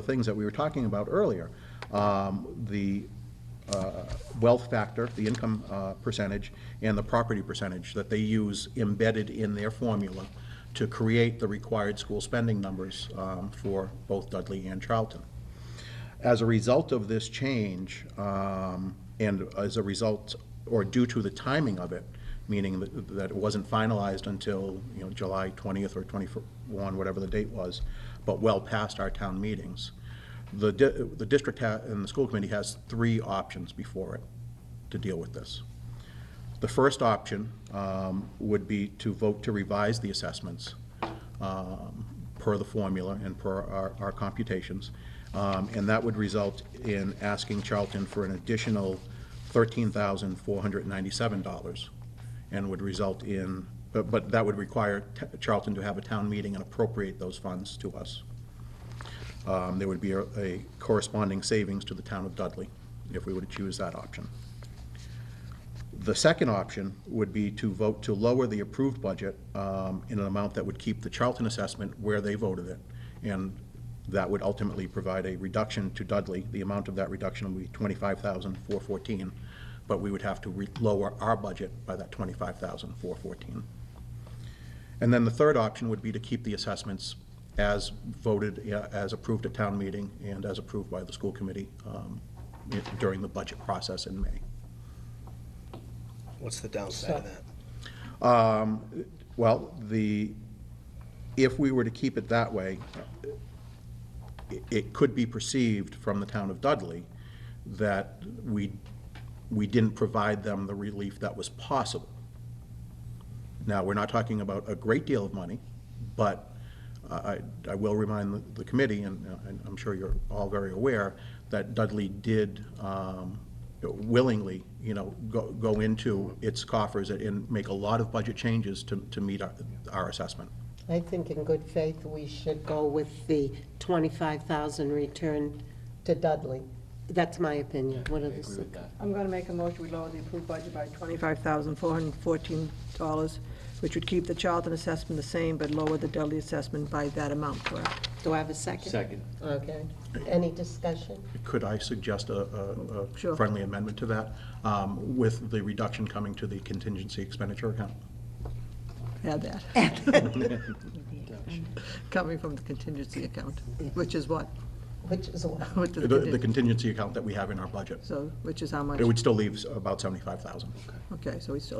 things that we were talking about earlier. The wealth factor, the income percentage, and the property percentage that they use embedded in their formula to create the required school spending numbers for both Dudley and Charlton. As a result of this change, and as a result, or due to the timing of it, meaning that it wasn't finalized until, July 20th or 21, whatever the date was, but well past our town meetings, the district and the school committee has three options before it to deal with this. The first option would be to vote to revise the assessments per the formula and per our computations, And that would result in asking Charlton for an additional $13,497, and would result in, but that would require Charlton to have a town meeting and appropriate those funds to us. There would be a corresponding savings to the town of Dudley if we were to choose that option. The second option would be to vote to lower the approved budget in an amount that would keep the Charlton assessment where they voted it, and that would ultimately provide a reduction to Dudley. The amount of that reduction would be $25,414, but we would have to lower our budget by that $25,414. And then the third option would be to keep the assessments as voted, as approved at town meeting and as approved by the school committee during the budget process in May. What's the downside of that? Well, if we were to keep it that way, it could be perceived from the town of Dudley that we didn't provide them the relief that was possible. Now, we're not talking about a great deal of money, but I will remind the committee, and I'm sure you're all very aware, that Dudley did willingly, go into its coffers and make a lot of budget changes to meet our assessment. I think in good faith, we should go with the 25,000 return to Dudley. That's my opinion. What I is agree with that. I'm going to make a motion, we lower the approved budget by $25,414, which would keep the Charlton assessment the same, but lower the Dudley assessment by that amount, correct? Do I have a second? Second. Okay. Any discussion? Could I suggest a Sure. friendly amendment to that, with the reduction coming to the contingency expenditure account? Add that. Coming from the contingency account, which is what? Which is what? What does The contingency account that we have in our budget. So, which is how much? It would still leave about $75,000. Okay, so it's,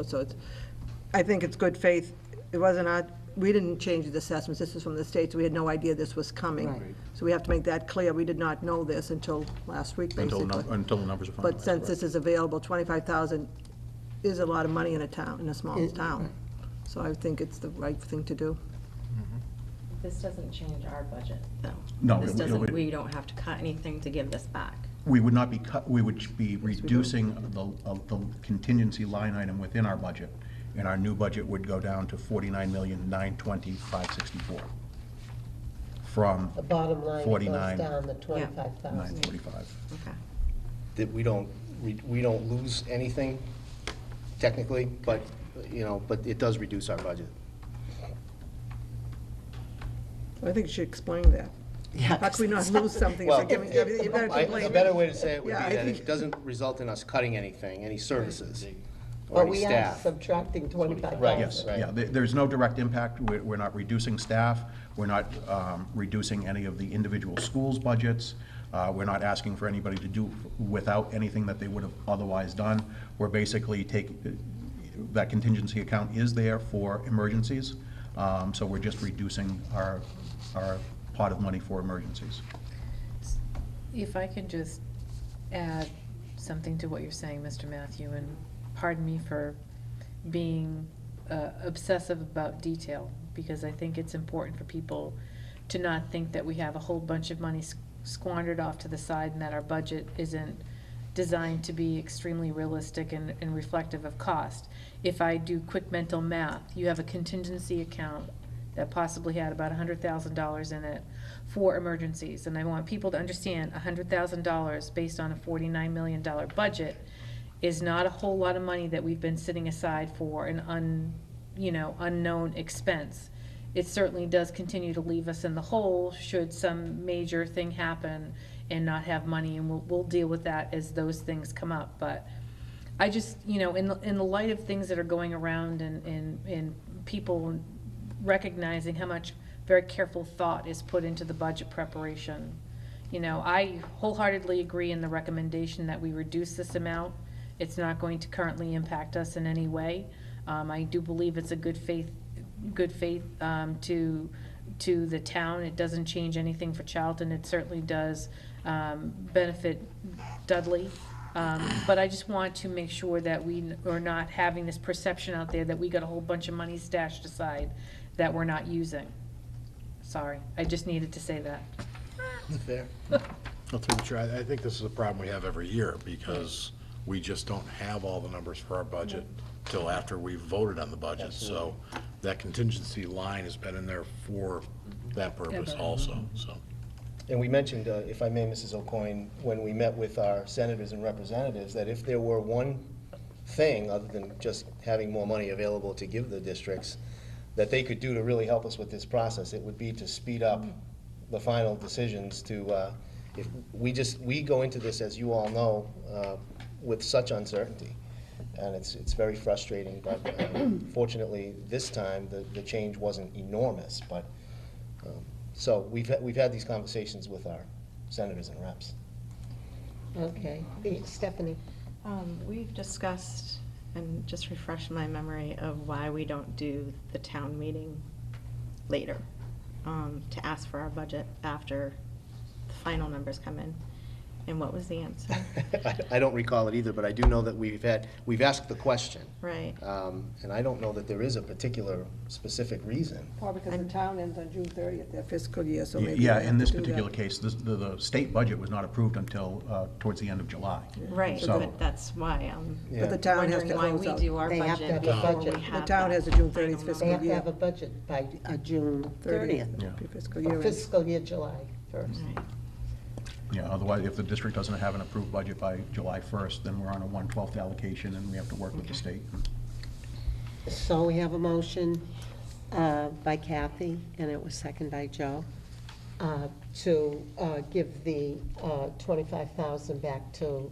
I think it's good faith. It wasn't we didn't change the assessments. This is from the state, so we had no idea this was coming. Right. So we have to make that clear. We did not know this until last week, basically. Until the numbers are finalized. But since this is available, 25,000 is a lot of money in a town, in a small town. So I think it's the right thing to do. This doesn't change our budget, though. No, This it doesn't, would- we don't have to cut anything to give this back. We would not be we would be reducing the contingency line item within our budget, and our new budget would go down to $49,920,564 from The bottom line goes 49, down the 25,000. 945. Okay. That we don't lose anything technically, but, but it does reduce our budget. I think you should explain that. Yeah. How can we not lose something? Well, If you're giving everything, you better complain. A better way to say it would be Yeah, I that think- it doesn't result in us cutting anything, any services, or Well, any we are staff. subtracting 25,000. Right. Yes, Right. yeah, there's no direct impact. We're not reducing staff. We're not reducing any of the individual schools' budgets. We're not asking for anybody to do without anything that they would have otherwise done. We're basically that contingency account is there for emergencies, so we're just reducing our pot of money for emergencies. If I could just add something to what you're saying, Mr. Matthew, and pardon me for being obsessive about detail, because I think it's important for people to not think that we have a whole bunch of money squandered off to the side and that our budget isn't designed to be extremely realistic and reflective of cost. If I do quick mental math, you have a contingency account that possibly had about $100,000 in it for emergencies. And I want people to understand $100,000 based on a $49 million budget is not a whole lot of money that we've been sitting aside for an unknown expense. It certainly does continue to leave us in the hole should some major thing happen and not have money, and we'll deal with that as those things come up. But I just, in the light of things that are going around and people recognizing how much very careful thought is put into the budget preparation, I wholeheartedly agree in the recommendation that we reduce this amount. It's not going to currently impact us in any way. I do believe it's a good faith to the town. It doesn't change anything for Charlton. It certainly does benefit Dudley. But I just want to make sure that we are not having this perception out there that we got a whole bunch of money stashed aside that we're not using. Sorry, I just needed to say that. Fair. Well, through the chair, I think this is a problem we have every year, because we just don't have all the numbers for our budget till after we've voted on the budget. So that contingency line has been in there for that purpose also, so. And we mentioned, if I may, Mrs. O'Coin, when we met with our senators and representatives, that if there were one thing, other than just having more money available to give the districts, that they could do to really help us with this process, it would be to speed up the final decisions to, if we go into this, as you all know, with such uncertainty. And it's very frustrating, but fortunately, this time, the change wasn't enormous, but, so we've had these conversations with our senators and reps. Okay. Stephanie? We've discussed, and just refresh my memory of why we don't do the town meeting later, to ask for our budget after the final numbers come in. And what was the answer? I don't recall it either, but I do know that we've asked the question. Right. And I don't know that there is a particular specific reason. Probably because the town ends on June 30th, their fiscal year, so maybe. Yeah, they in have this to do that. particular case, the state budget was not approved until towards the end of July. Right, So- but that's why I'm Yeah. But the town has to wondering why close we out. do our They have to budget have a before budget. we The have town that has a June 30th final They fiscal have to year. have a budget by June 30th. Yeah. Your fiscal For year ends. fiscal year July 1st. Right. Yeah, otherwise, if the district doesn't have an approved budget by July 1st, then we're on a 1/12 allocation, and we have to work with the state. So we have a motion by Kathy, and it was seconded by Joe, to give the $25,000 back to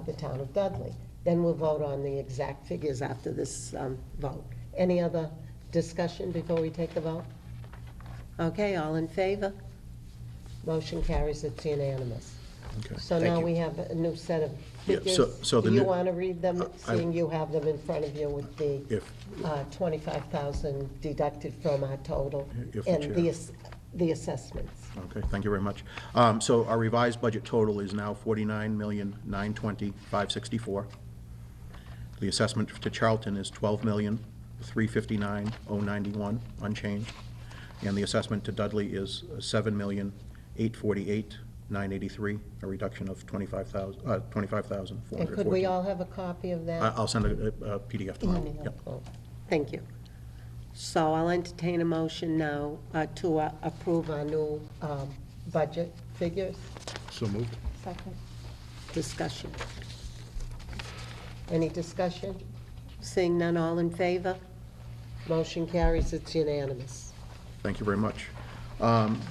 the town of Dudley. Then we'll vote on the exact figures after this vote. Any other discussion before we take the vote? Okay, all in favor? Motion carries, it's unanimous. Okay, So thank now you. we have a new set of Yeah, figures. so the Do you new- want to read them, I- seeing you have them in front of you with the If- 25,000 deducted from our total? If the And chair- the assessments. Okay, thank you very much. So our revised budget total is now $49,920,564. The assessment to Charlton is $12,359,091, unchanged. And the assessment to Dudley is $7,848,983, a reduction of $25,440. And could we all have a copy of that? I'll send a PDF tomorrow. Email. Yep. Oh, thank you. So I'll entertain a motion now to approve our new budget figures. So moved. Second. Discussion. Any discussion? Seeing none, all in favor? Motion carries, it's unanimous. Thank you very much.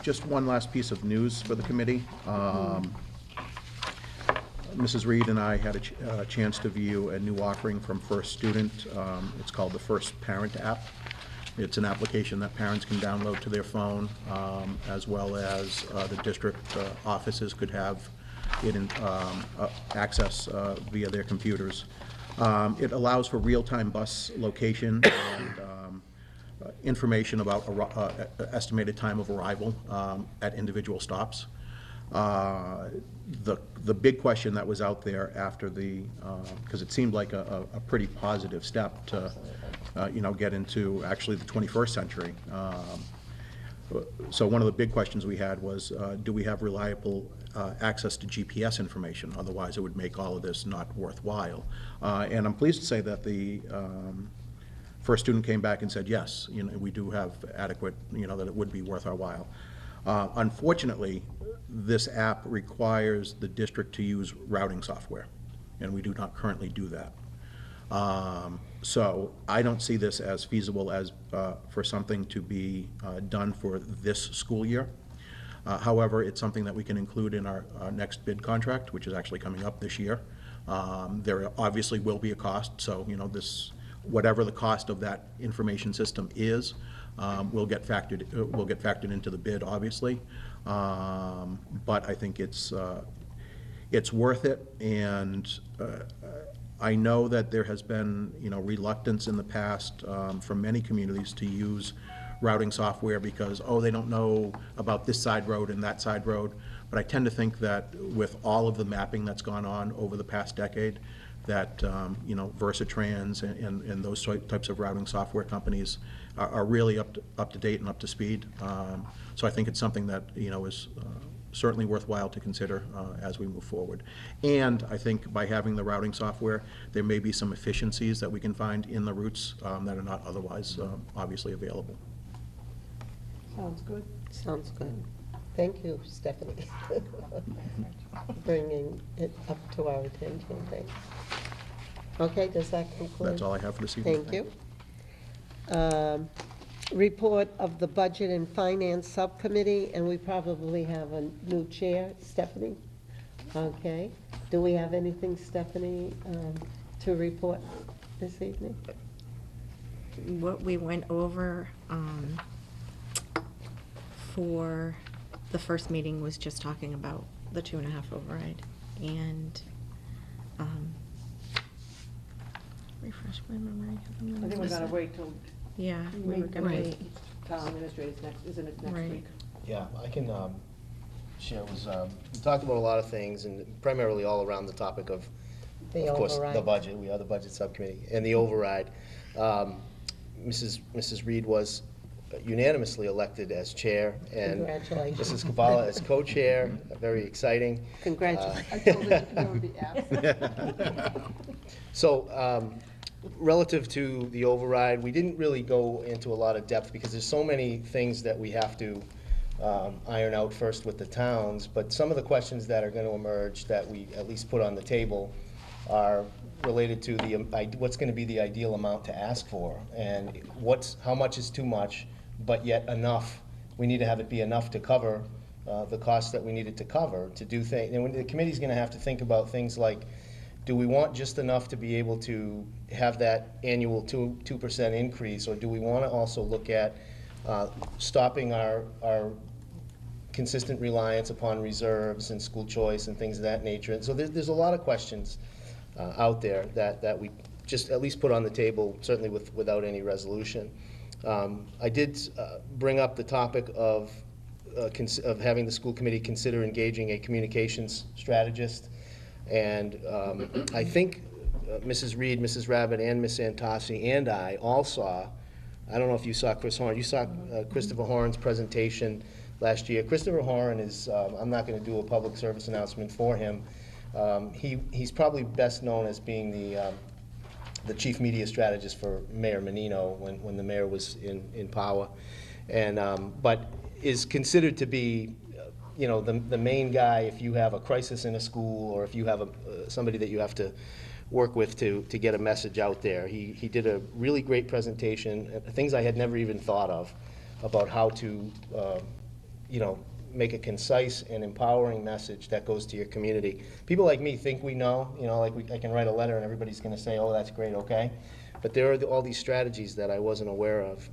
Just one last piece of news for the committee. Mrs. Reed and I had a chance to view a new offering from First Student. It's called the First Parent app. It's an application that parents can download to their phone, as well as the district offices could have it in access via their computers. It allows for real-time bus location and information about estimated time of arrival at individual stops. The big question that was out there after because it seemed like a pretty positive step to, get into actually the 21st century. So one of the big questions we had was, do we have reliable access to GPS information? Otherwise, it would make all of this not worthwhile. And I'm pleased to say that the First Student came back and said, yes, we do have adequate, that it would be worth our while. Unfortunately, this app requires the district to use routing software, and we do not currently do that. So I don't see this as feasible as for something to be done for this school year. However, it's something that we can include in our next bid contract, which is actually coming up this year. There obviously will be a cost, so whatever the cost of that information system is, will get factored into the bid, obviously. But I think it's worth it, and I know that there has been reluctance in the past from many communities to use routing software because, they don't know about this side road and that side road. But I tend to think that with all of the mapping that's gone on over the past decade, that Versatrans and those types of routing software companies are really up to date and up to speed. So I think it's something that is certainly worthwhile to consider as we move forward. And I think by having the routing software, there may be some efficiencies that we can find in the routes that are not otherwise obviously available. Sounds good. Sounds good. Thank you, Stephanie, bringing it up to our attention. Thanks. Okay, does that conclude? That's all I have for this evening. Thank you. Report of the Budget and Finance Subcommittee, and we probably have a new chair, Stephanie. Okay. Do we have anything, Stephanie, to report this evening? What we went over for the first meeting was just talking about the 2.5 override, and refresh my memory. I think we're gonna wait till, Yeah, we were gonna Right. wait. town administrator's next, isn't it next Right. week? Yeah, I can share, we talked about a lot of things, and primarily all around the topic of course, the override. budget. We are the budget subcommittee, and the override. Mrs. Reed was unanimously elected as chair, and Congratulations. Mrs. Kabala as co-chair, very exciting. Congratulations. I told her she would be absent. So, relative to the override, we didn't really go into a lot of depth because there's so many things that we have to iron out first with the towns, but some of the questions that are going to emerge that we at least put on the table are related to what's going to be the ideal amount to ask for, and how much is too much, but yet enough. We need to have it be enough to cover the costs that we needed to cover to do things. And the committee's going to have to think about things like, do we want just enough to be able to have that annual 2% increase, or do we want to also look at stopping our consistent reliance upon reserves and school choice and things of that nature? And so there's a lot of questions out there that we just at least put on the table, certainly without any resolution. I did bring up the topic of having the school committee consider engaging a communications strategist. And I think Mrs. Reed, Mrs. Rabbit, and Ms. Antossi and I all saw, I don't know if you saw Chris Horn, you saw Christopher Horn's presentation last year. Christopher Horn is, I'm not going to do a public service announcement for him. He's probably best known as being the chief media strategist for Mayor Menino when the mayor was in power, and but is considered to be the main guy if you have a crisis in a school, or if you have somebody that you have to work with to get a message out there. He did a really great presentation, things I had never even thought of, about how to make a concise and empowering message that goes to your community. People like me think we know, I can write a letter and everybody's going to say, oh, that's great, okay. But there are all these strategies that I wasn't aware of.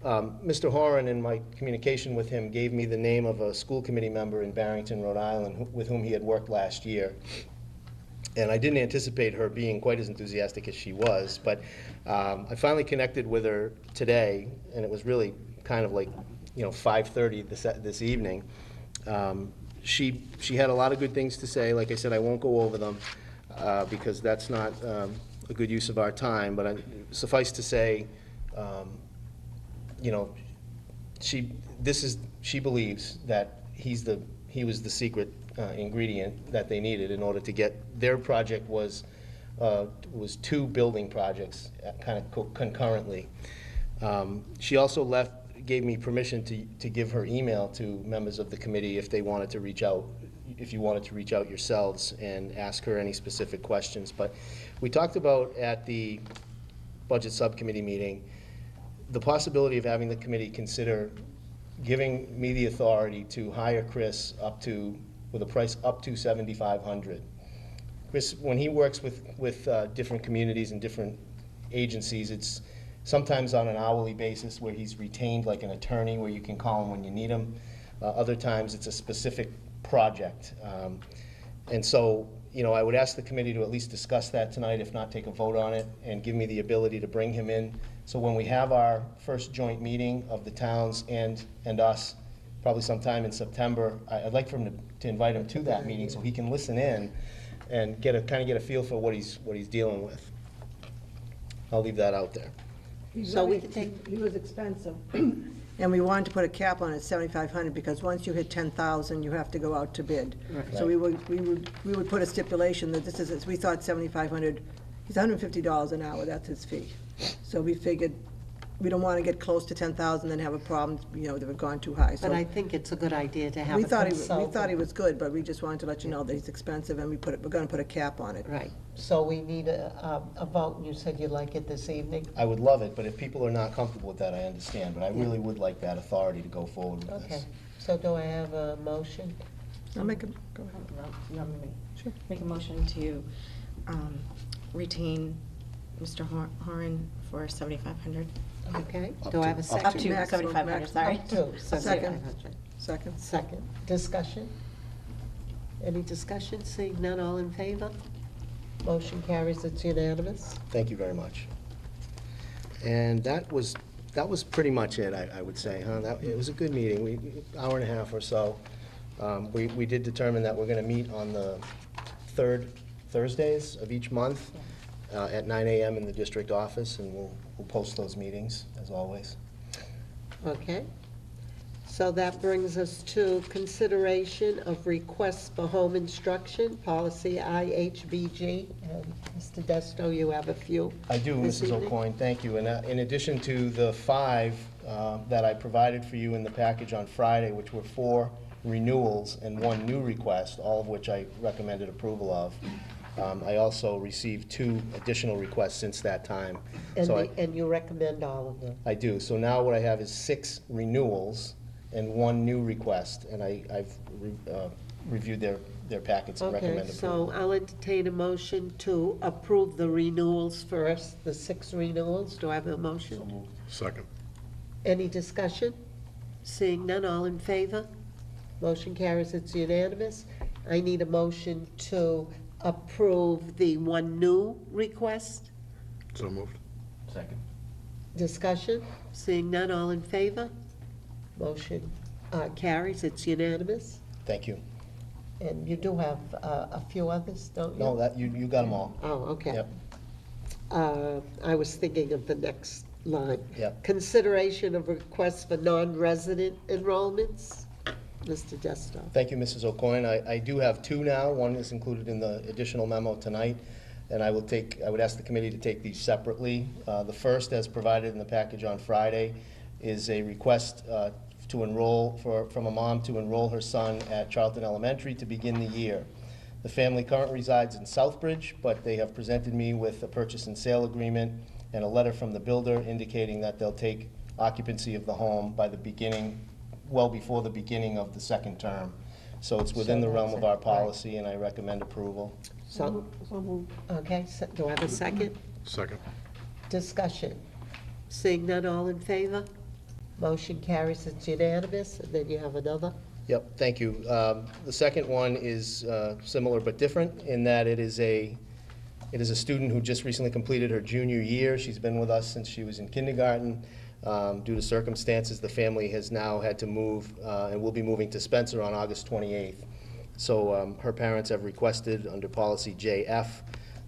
Mr. Horan, in my communication with him, gave me the name of a school committee member in Barrington, Rhode Island, with whom he had worked last year. And I didn't anticipate her being quite as enthusiastic as she was, but I finally connected with her today, and it was really kind of like 5:30 this evening. She had a lot of good things to say. Like I said, I won't go over them because that's not a good use of our time, but suffice to say, she believes that he was the secret ingredient that they needed in order to get their project was 2 building projects kind of concurrently. She also gave me permission to give her email to members of the committee if they wanted to reach out, if you wanted to reach out yourselves and ask her any specific questions. But we talked about at the budget subcommittee meeting the possibility of having the committee consider giving me the authority to hire Chris with a price up to $7,500. Chris, when he works with different communities and different agencies, it's sometimes on an hourly basis where he's retained like an attorney where you can call him when you need him. Other times it's a specific project. And so, I would ask the committee to at least discuss that tonight, if not take a vote on it, and give me the ability to bring him in. So when we have our first joint meeting of the towns and us, probably sometime in September, I'd like for him to invite him to that meeting so he can listen in and kind of get a feel for what he's dealing with. I'll leave that out there. So we can take. He was expensive. And we wanted to put a cap on it, 7,500, because once you hit 10,000, you have to go out to bid. So we would put a stipulation that this is, we thought 7,500, he's $150 an hour, that's his fee. So we figured, we don't want to get close to 10,000 and have a problem, you know, that we've gone too high. So But I think it's a good idea to have we a thought consultant. we thought he was good, but we just wanted to let you know that he's expensive, and we're going to put a cap on it. Right, so we need a vote, and you said you'd like it this evening? I would love it, but if people are not comfortable with that, I understand, but I really would like that authority to go forward with Okay, this. so do I have a motion? I'll make a, go ahead. You want me to make a motion to retain Mr. Horan for 7,500? Okay, Up do I to- have a up second? Up to Maximum, 7,500, sorry. Up to 7,500. Second. Second, discussion? Any discussion? Seeing none, all in favor? Motion carries, it's unanimous. Thank you very much. And that was pretty much it, I would say, huh? It was a good meeting, hour and a half or so. We did determine that we're gonna meet on the third Thursdays of each month at 9 a.m. in the district office, and we'll post those meetings, as always. Okay. So that brings us to consideration of requests for home instruction, policy IHBG. And Mr. Desto, you have a few. I do, this Mrs. evening? O'Coin, thank you. And in addition to the 5 that I provided for you in the package on Friday, which were 4 renewals and 1 new request, all of which I recommended approval of, I also received 2 additional requests since that time. So And you recommend all of them? I do. So now what I have is 6 renewals and 1 new request, and I've reviewed their packets and recommend Okay, approval. so I'll entertain a motion to approve the renewals first, the 6 renewals. Do I have a motion? Second. Any discussion? Seeing none, all in favor? Motion carries, it's unanimous. I need a motion to approve the 1 new request. So moved. Second. Discussion? Seeing none, all in favor? Motion carries, it's unanimous. Thank you. And you do have a few others, don't you? No, that, you got them all. Oh, okay. Yep. I was thinking of the next line. Yep. Consideration of requests for non-resident enrollments. Mr. Desto. Thank you, Mrs. O'Coin. I do have 2 now. 1 is included in the additional memo tonight, and I would ask the committee to take these separately. The first, as provided in the package on Friday, is a request to enroll, from a mom to enroll her son at Charlton Elementary to begin the year. The family currently resides in Southbridge, but they have presented me with a purchase and sale agreement and a letter from the builder indicating that they'll take occupancy of the home by the beginning, well before the beginning of the 2nd term. So it's within the realm of our policy, and I recommend approval. So okay, do I have a second? Second. Discussion. Seeing none, all in favor? Motion carries, it's unanimous, and then you have another. Yep, thank you. The second one is similar but different in that it is a student who just recently completed her junior year. She's been with us since she was in kindergarten. Due to circumstances, the family has now had to move and will be moving to Spencer on August 28th. So her parents have requested under policy JF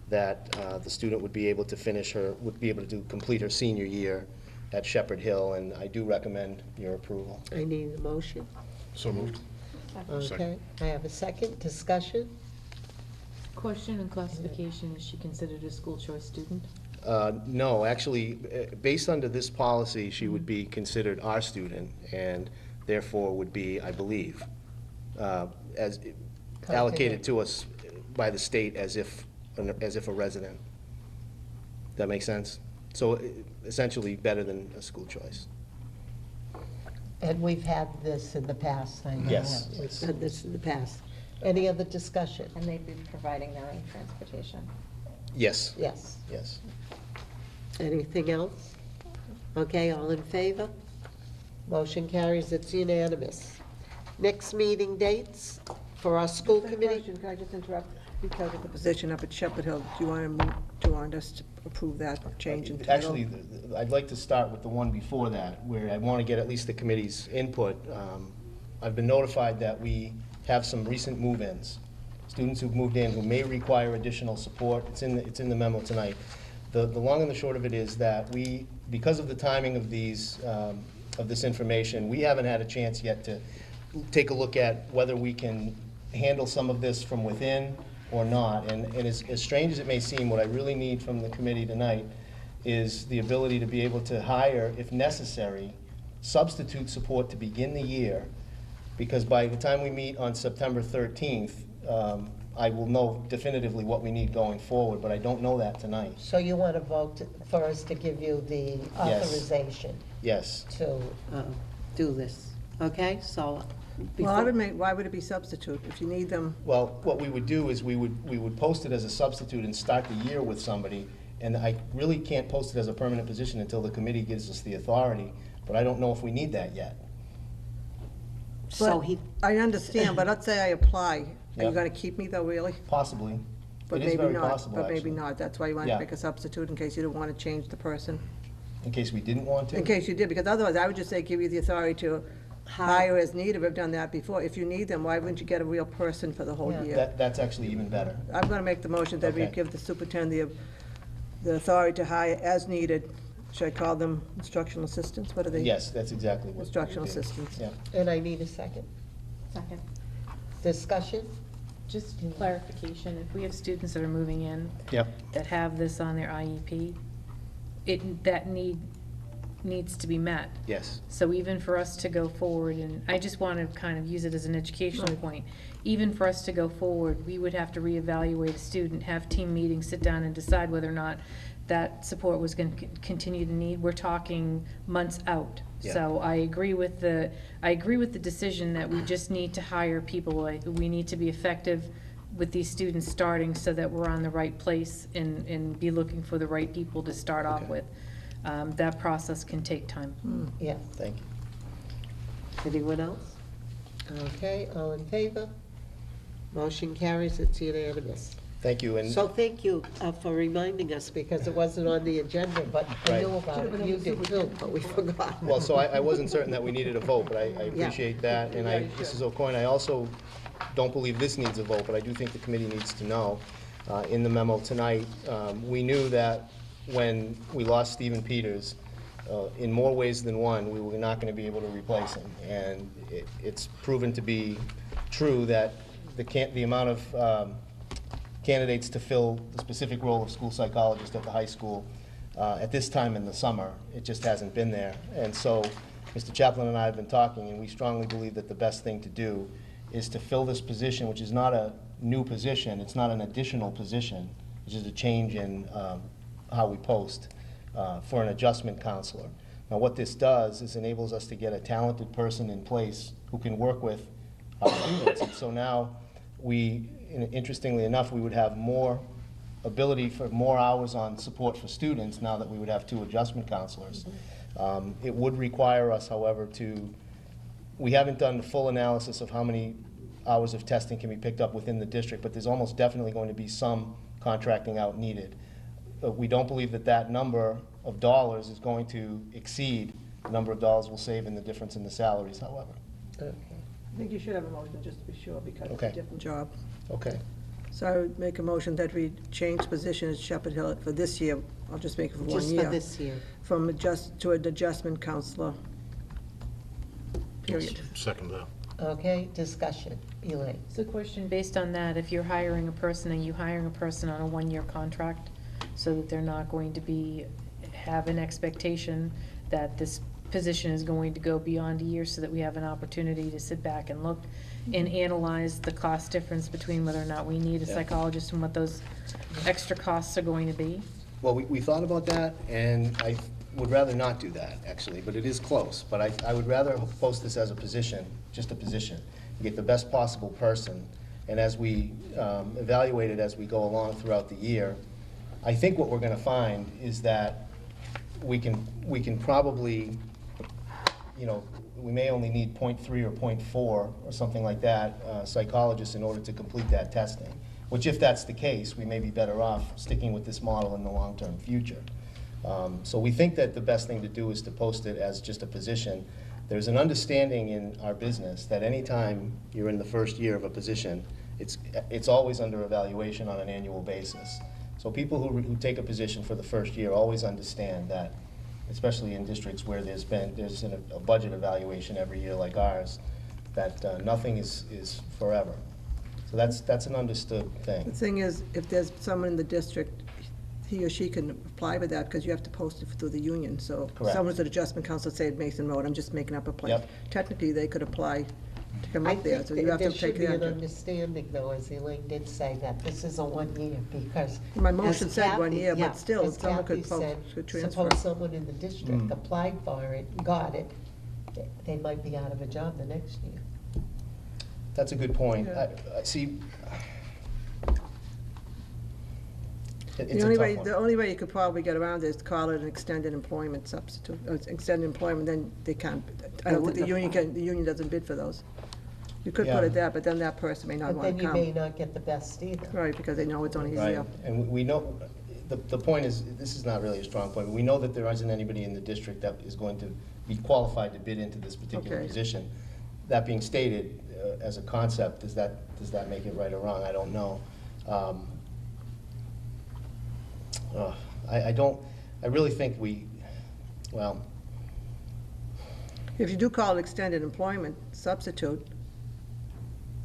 that the student would be able to complete her senior year at Shepherd Hill, and I do recommend your approval. I need a motion. So moved. Okay, I have a second. Discussion? Question and classification, is she considered a school choice student? No, actually, based under this policy, she would be considered our student, and therefore would be, I believe, as allocated to us by the state as if a resident. That make sense? So essentially better than a school choice. And we've had this in the past, I know. Yes. We've had this in the past. Any other discussion? And they'd be providing their own transportation. Yes, Yes. yes. Anything else? Okay, all in favor? Motion carries, it's unanimous. Next meeting dates for our school committee? Question, can I just interrupt? Because of the position up at Shepherd Hill, do you want us to approve that change in title? Actually, I'd like to start with the one before that, where I want to get at least the committee's input. I've been notified that we have some recent move-ins, students who've moved in who may require additional support. It's in the memo tonight. The long and the short of it is that we, because of the timing of these of this information. We haven't had a chance yet to take a look at whether we can handle some of this from within or not. And as strange as it may seem, what I really need from the committee tonight is the ability to be able to hire, if necessary, substitute support to begin the year, because by the time we meet on September 13th, I will know definitively what we need going forward, but I don't know that tonight. So you want to vote for us to give you the authorization Yes. to do this, okay? So, Well, I would make, why would it be substitute? If you need them, Well, what we would do is we would post it as a substitute and start the year with somebody, and I really can't post it as a permanent position until the committee gives us the authority, but I don't know if we need that yet. so but he, I understand, but let's say I apply. Are you Yep. going to keep me though, really? Possibly. But It is maybe very not. possible, But maybe actually. not. That's why you wanted Yeah. to make a substitute in case you didn't want to change the person. In case we didn't want to? In case you did, because otherwise I would just say give you the authority to hire as needed. We've done that before. If you need them, why wouldn't you get a real person for the whole Yeah. year? That's actually even better. I'm going to make the motion that we Okay. give the superintendent the authority to hire as needed. Should I call them instructional assistants? What are they? Yes, that's exactly what. we Instructional did. assistants. Yeah. and I need a second. Second. Discussion? Just clarification, if we have students that are moving in Yep. that have this on their IEP, that needs to be met. Yes. So even for us to go forward, and I just want to kind of use it as an educational point, even for us to go forward, we would have to reevaluate a student, have team meetings, sit down and decide whether or not that support was going to continue to need. We're talking months out. Yeah. So I agree with the decision that we just need to hire people. We need to be effective with these students starting so that we're on the right place and be looking for the right people to start off Okay. with. That process can take time. Yeah. Thank you. Anyone else? Okay, all in favor? Motion carries, it's unanimous. Thank you. And So thank you for reminding us, because it wasn't on the agenda, but I knew about it. You did too, but we forgot. well, so I wasn't certain that we needed a vote, but I appreciate that. And Mrs. O'Coin, I also don't believe this needs a vote, but I do think the committee needs to know. In the memo tonight, we knew that when we lost Stephen Peters, in more ways than one, we were not going to be able to replace him. And it's proven to be true that the amount of candidates to fill the specific role of school psychologist at the high school at this time in the summer, it just hasn't been there. And so Mr. Chaplin and I have been talking, and we strongly believe that the best thing to do is to fill this position, which is not a new position, it's not an additional position, it's just a change in how we post for an adjustment counselor. Now what this does is enables us to get a talented person in place who can work with our students. And so now interestingly enough, we would have more ability for more hours on support for students now that we would have 2 adjustment counselors. It would require us, however, we haven't done the full analysis of how many hours of testing can be picked up within the district, but there's almost definitely going to be some contracting out needed. We don't believe that number of dollars is going to exceed the number of dollars we'll save in the difference in the salaries, however. Okay. I think you should have a motion just to be sure, because it's Okay. a different job. Okay. So I would make a motion that we change position at Shepherd Hill for this year. I'll just make it for 1 year. Just for this year. From to an adjustment counselor. Period. Second that. Okay, discussion. Elaine? So question, based on that, if you're hiring a person, are you hiring a person on a 1-year contract so that they're not going to have an expectation that this position is going to go beyond a year, so that we have an opportunity to sit back and look and analyze the cost difference between whether or not we need a Yeah. psychologist and what those extra costs are going to be? Well, we thought about that, and I would rather not do that, actually, but it is close. But I would rather post this as a position, just a position, get the best possible person, and as we evaluate it as we go along throughout the year, I think what we're gonna find is that we can probably, we may only need 0.3 or 0.4 or something like that, psychologists in order to complete that testing. Which, if that's the case, we may be better off sticking with this model in the long-term future. So we think that the best thing to do is to post it as just a position. There's an understanding in our business that anytime you're in the first year of a position, it's always under evaluation on an annual basis. So people who take a position for the first year always understand that especially in districts where there's a budget evaluation every year like ours, that nothing is forever. So that's an understood The thing. thing is, if there's someone in the district, he or she can apply for that, because you have to post it through the union, so. Correct. Someone's at adjustment council, say at Mason Road, I'm just making up a place. Yep. Technically, they could apply to come I up there, think so you have to there take should be an that. understanding, though, as Elaine did say, that this is a 1 year, because. My motion as said 1 Kathy- year, but yeah, still, as someone could Kathy post, said, could transfer. Suppose someone in the district applied for it, got it, they might be out of a job the next year. That's a good point. Yeah. See, it's The a only tough way, one. the only way you could probably get around it is to call it an extended employment substitute, extended employment, then they can't, I don't think the union can, the union doesn't bid for those. You could put Yeah. it there, but then that person may not But want then to you may come. not get the best either. Right, because they know it's only a Right, year. and we know, the point is, this is not really a strong point, we know that there isn't anybody in the district that is going to be qualified to bid into this particular Okay. position. That being stated, as a concept, does that make it right or wrong? I don't know. I really think well, If you do call it extended employment substitute,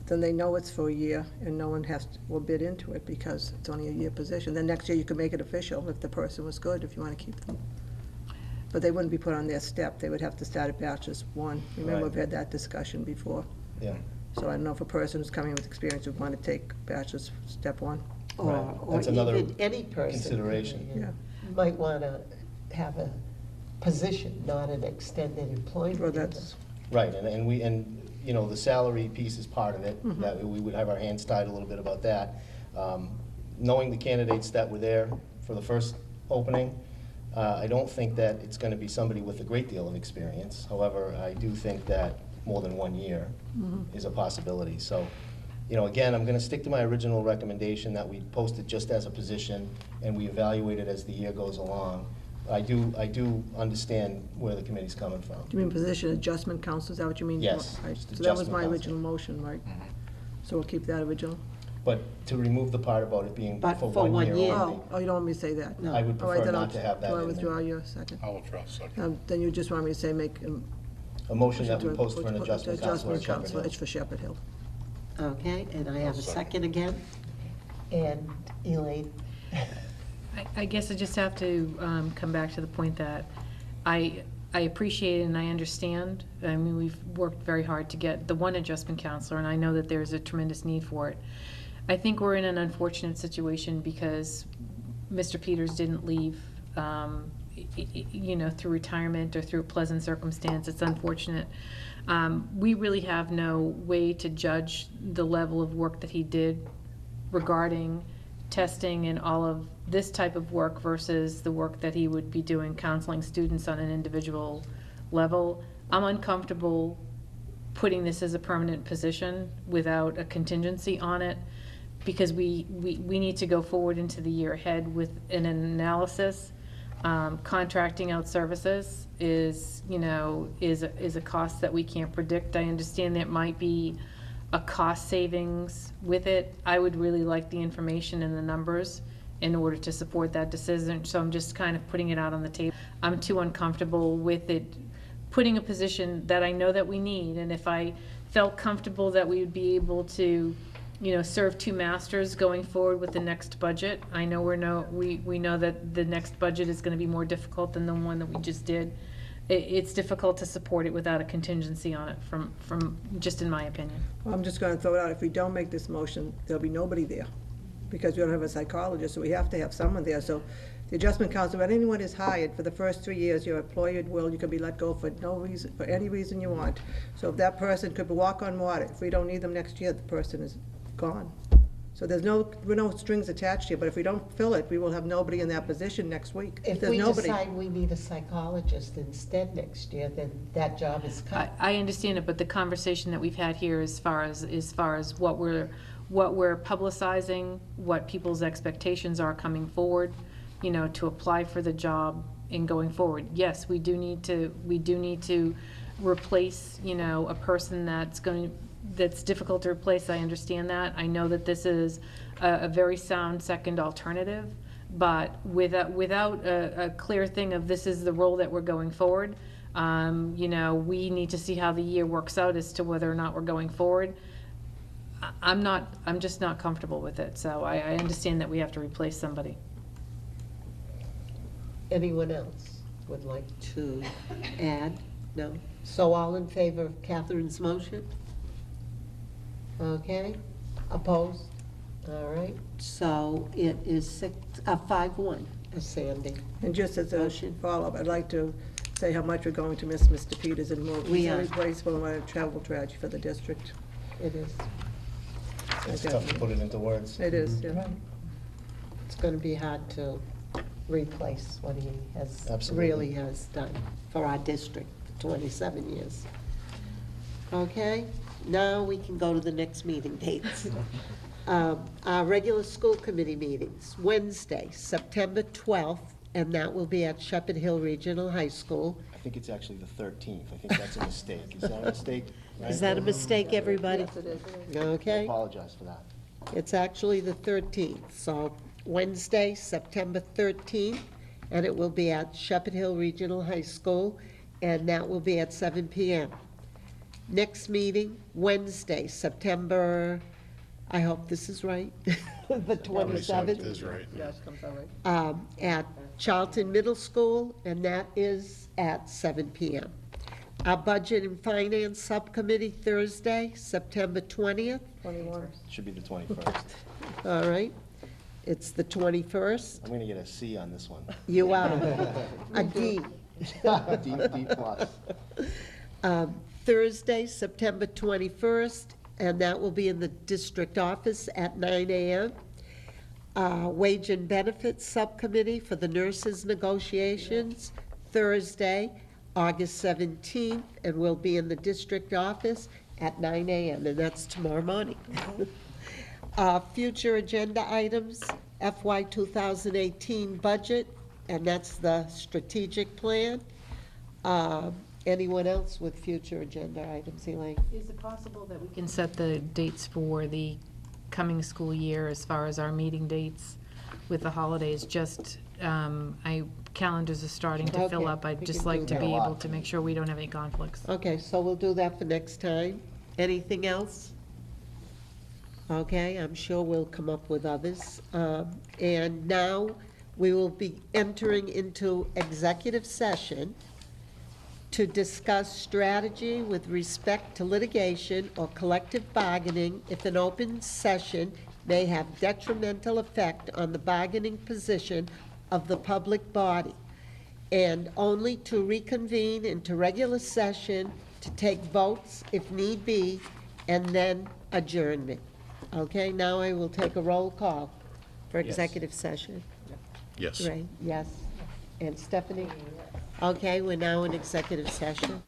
then they know it's for a year, and no one will bid into it, because it's only a year position. Then next year, you could make it official if the person was good, if you want to keep them. But they wouldn't be put on their step, they would have to start at bachelor's 1. Remember, Right. we've had that discussion before. yeah. So I don't know if a person who's coming with experience would want to take bachelor's step 1. Right. Or That's another even any person. consideration. You might want to have a position, not an extended employment. Well, that's, Right, and you know, the salary piece is part of it, that we would have our hands tied a little bit about that. Knowing the candidates that were there for the first opening, I don't think that it's going to be somebody with a great deal of experience. However, I do think that more than 1 year is a possibility. So, you know, again, I'm going to stick to my original recommendation that we post it just as a position and we evaluate it as the year goes along. I do understand where the committee's coming from. do you mean position adjustment council, is that what you mean? Yes, Right. just So that was adjustment my council. original motion, right? So we'll keep that original? But to remove the part about it being But for for 1 one year year. only, Oh, you don't want me to say that? No. I would All right, prefer then I'll- not to have that Do I in withdraw there. your second? I'll withdraw second. Then you just want me to say make. A motion that we post for an adjustment council at Shepherd council, Hill. it's for Shepherd Hill. Okay, and I have a second again. And Elaine, I guess I just have to come back to the point that I appreciate and I understand. I mean, we've worked very hard to get the one adjustment counselor, and I know that there's a tremendous need for it. I think we're in an unfortunate situation because Mr. Peters didn't leave, you know, through retirement or through a pleasant circumstance. It's unfortunate. We really have no way to judge the level of work that he did regarding testing and all of this type of work versus the work that he would be doing counseling students on an individual level. I'm uncomfortable putting this as a permanent position without a contingency on it, because we need to go forward into the year ahead with an analysis. Contracting out services is, you know, is a cost that we can't predict. I understand there might be a cost savings with it. I would really like the information and the numbers in order to support that decision, so I'm just kind of putting it out on the table. I'm too uncomfortable with it, putting a position that I know that we need, and if I felt comfortable that we would be able to, you know, serve 2 masters going forward with the next budget. I know we know that the next budget is gonna be more difficult than the one that we just did. It's difficult to support it without a contingency on it, from just in my opinion. Well, I'm just gonna throw it out, if we don't make this motion, there'll be nobody there, because we don't have a psychologist, so we have to have someone there. So the adjustment council, when anyone is hired for the first 3 years, your employer at will, you can be let go for no reason, for any reason you want. So if that person could walk on water, if we don't need them next year, the person is gone. So there's no strings attached here, but if we don't fill it, we will have nobody in that position next week. if There's we nobody. decide we need a psychologist instead next year, then that job is cut. I understand it, but the conversation that we've had here as far as what we're publicizing, what people's expectations are coming forward, you know, to apply for the job and going forward. Yes, we do need to replace, you know, a person that's difficult to replace. I understand that. I know that this is a very sound second alternative, But without a clear thing of this is the role that we're going forward, you know, we need to see how the year works out as to whether or not we're going forward. I'm just not comfortable with it, so I understand that we have to replace somebody. Anyone else would like to add? No? So all in favor of Catherine's motion? Okay, opposed? All right, so it is 5-1, Sandy. And just as a Motion. follow-up, I'd like to say how much we're going to miss Mr. Peters, and We he's a are. replaceable travel tragedy for the district. It is. It's tough to put it into words. It is, yeah. It's going to be hard to replace what he has, Absolutely. really has done for our district for 27 years. Okay, now we can go to the next meeting dates. Our regular school committee meetings, Wednesday, September 12th, and that will be at Shepherd Hill Regional High School. I think it's actually the 13th. I think that's a mistake. Is that a mistake? Is that a mistake, everybody? Yes, it is. I Okay, apologize for that. it's actually the 13th, so Wednesday, September 13th, and it will be at Shepherd Hill Regional High School, and that will be at 7 PM. Next meeting, Wednesday, September, I hope this is right, the 27th. It is right. Yes, comes out right. At Charlton Middle School, and that is at 7 PM. Our Budget and Finance Subcommittee, Thursday, September 20th, 21. Should be the 21st. all right? It's the 21st. I'm going to get a C on this one. You are a D. D plus. Thursday, September 21st, and that will be in the district office at 9 AM. Wage and Benefits Subcommittee for the nurses' negotiations, Thursday, August 17th, and we'll be in the district office at 9 AM, and that's tomorrow morning. Future agenda items, FY 2018 budget, and that's the strategic plan. Anyone else with future agenda items, Elaine? Is it possible that we can set the dates for the coming school year as far as our meeting dates with the holidays? Just, calendars are starting to fill Okay, up. I'd we just can like do to that. be able to make sure we don't have any conflicts. Okay, so we'll do that for next time. Anything else? Okay, I'm sure we'll come up with others. And now, we will be entering into executive session to discuss strategy with respect to litigation or collective bargaining if an open session may have detrimental effect on the bargaining position of the public body, and only to reconvene into regular session to take votes if need be, and then adjournment. Okay, now I will take a roll call for Yes. executive session. Yes. Ray, yes. And Stephanie? Okay, we're now in executive session.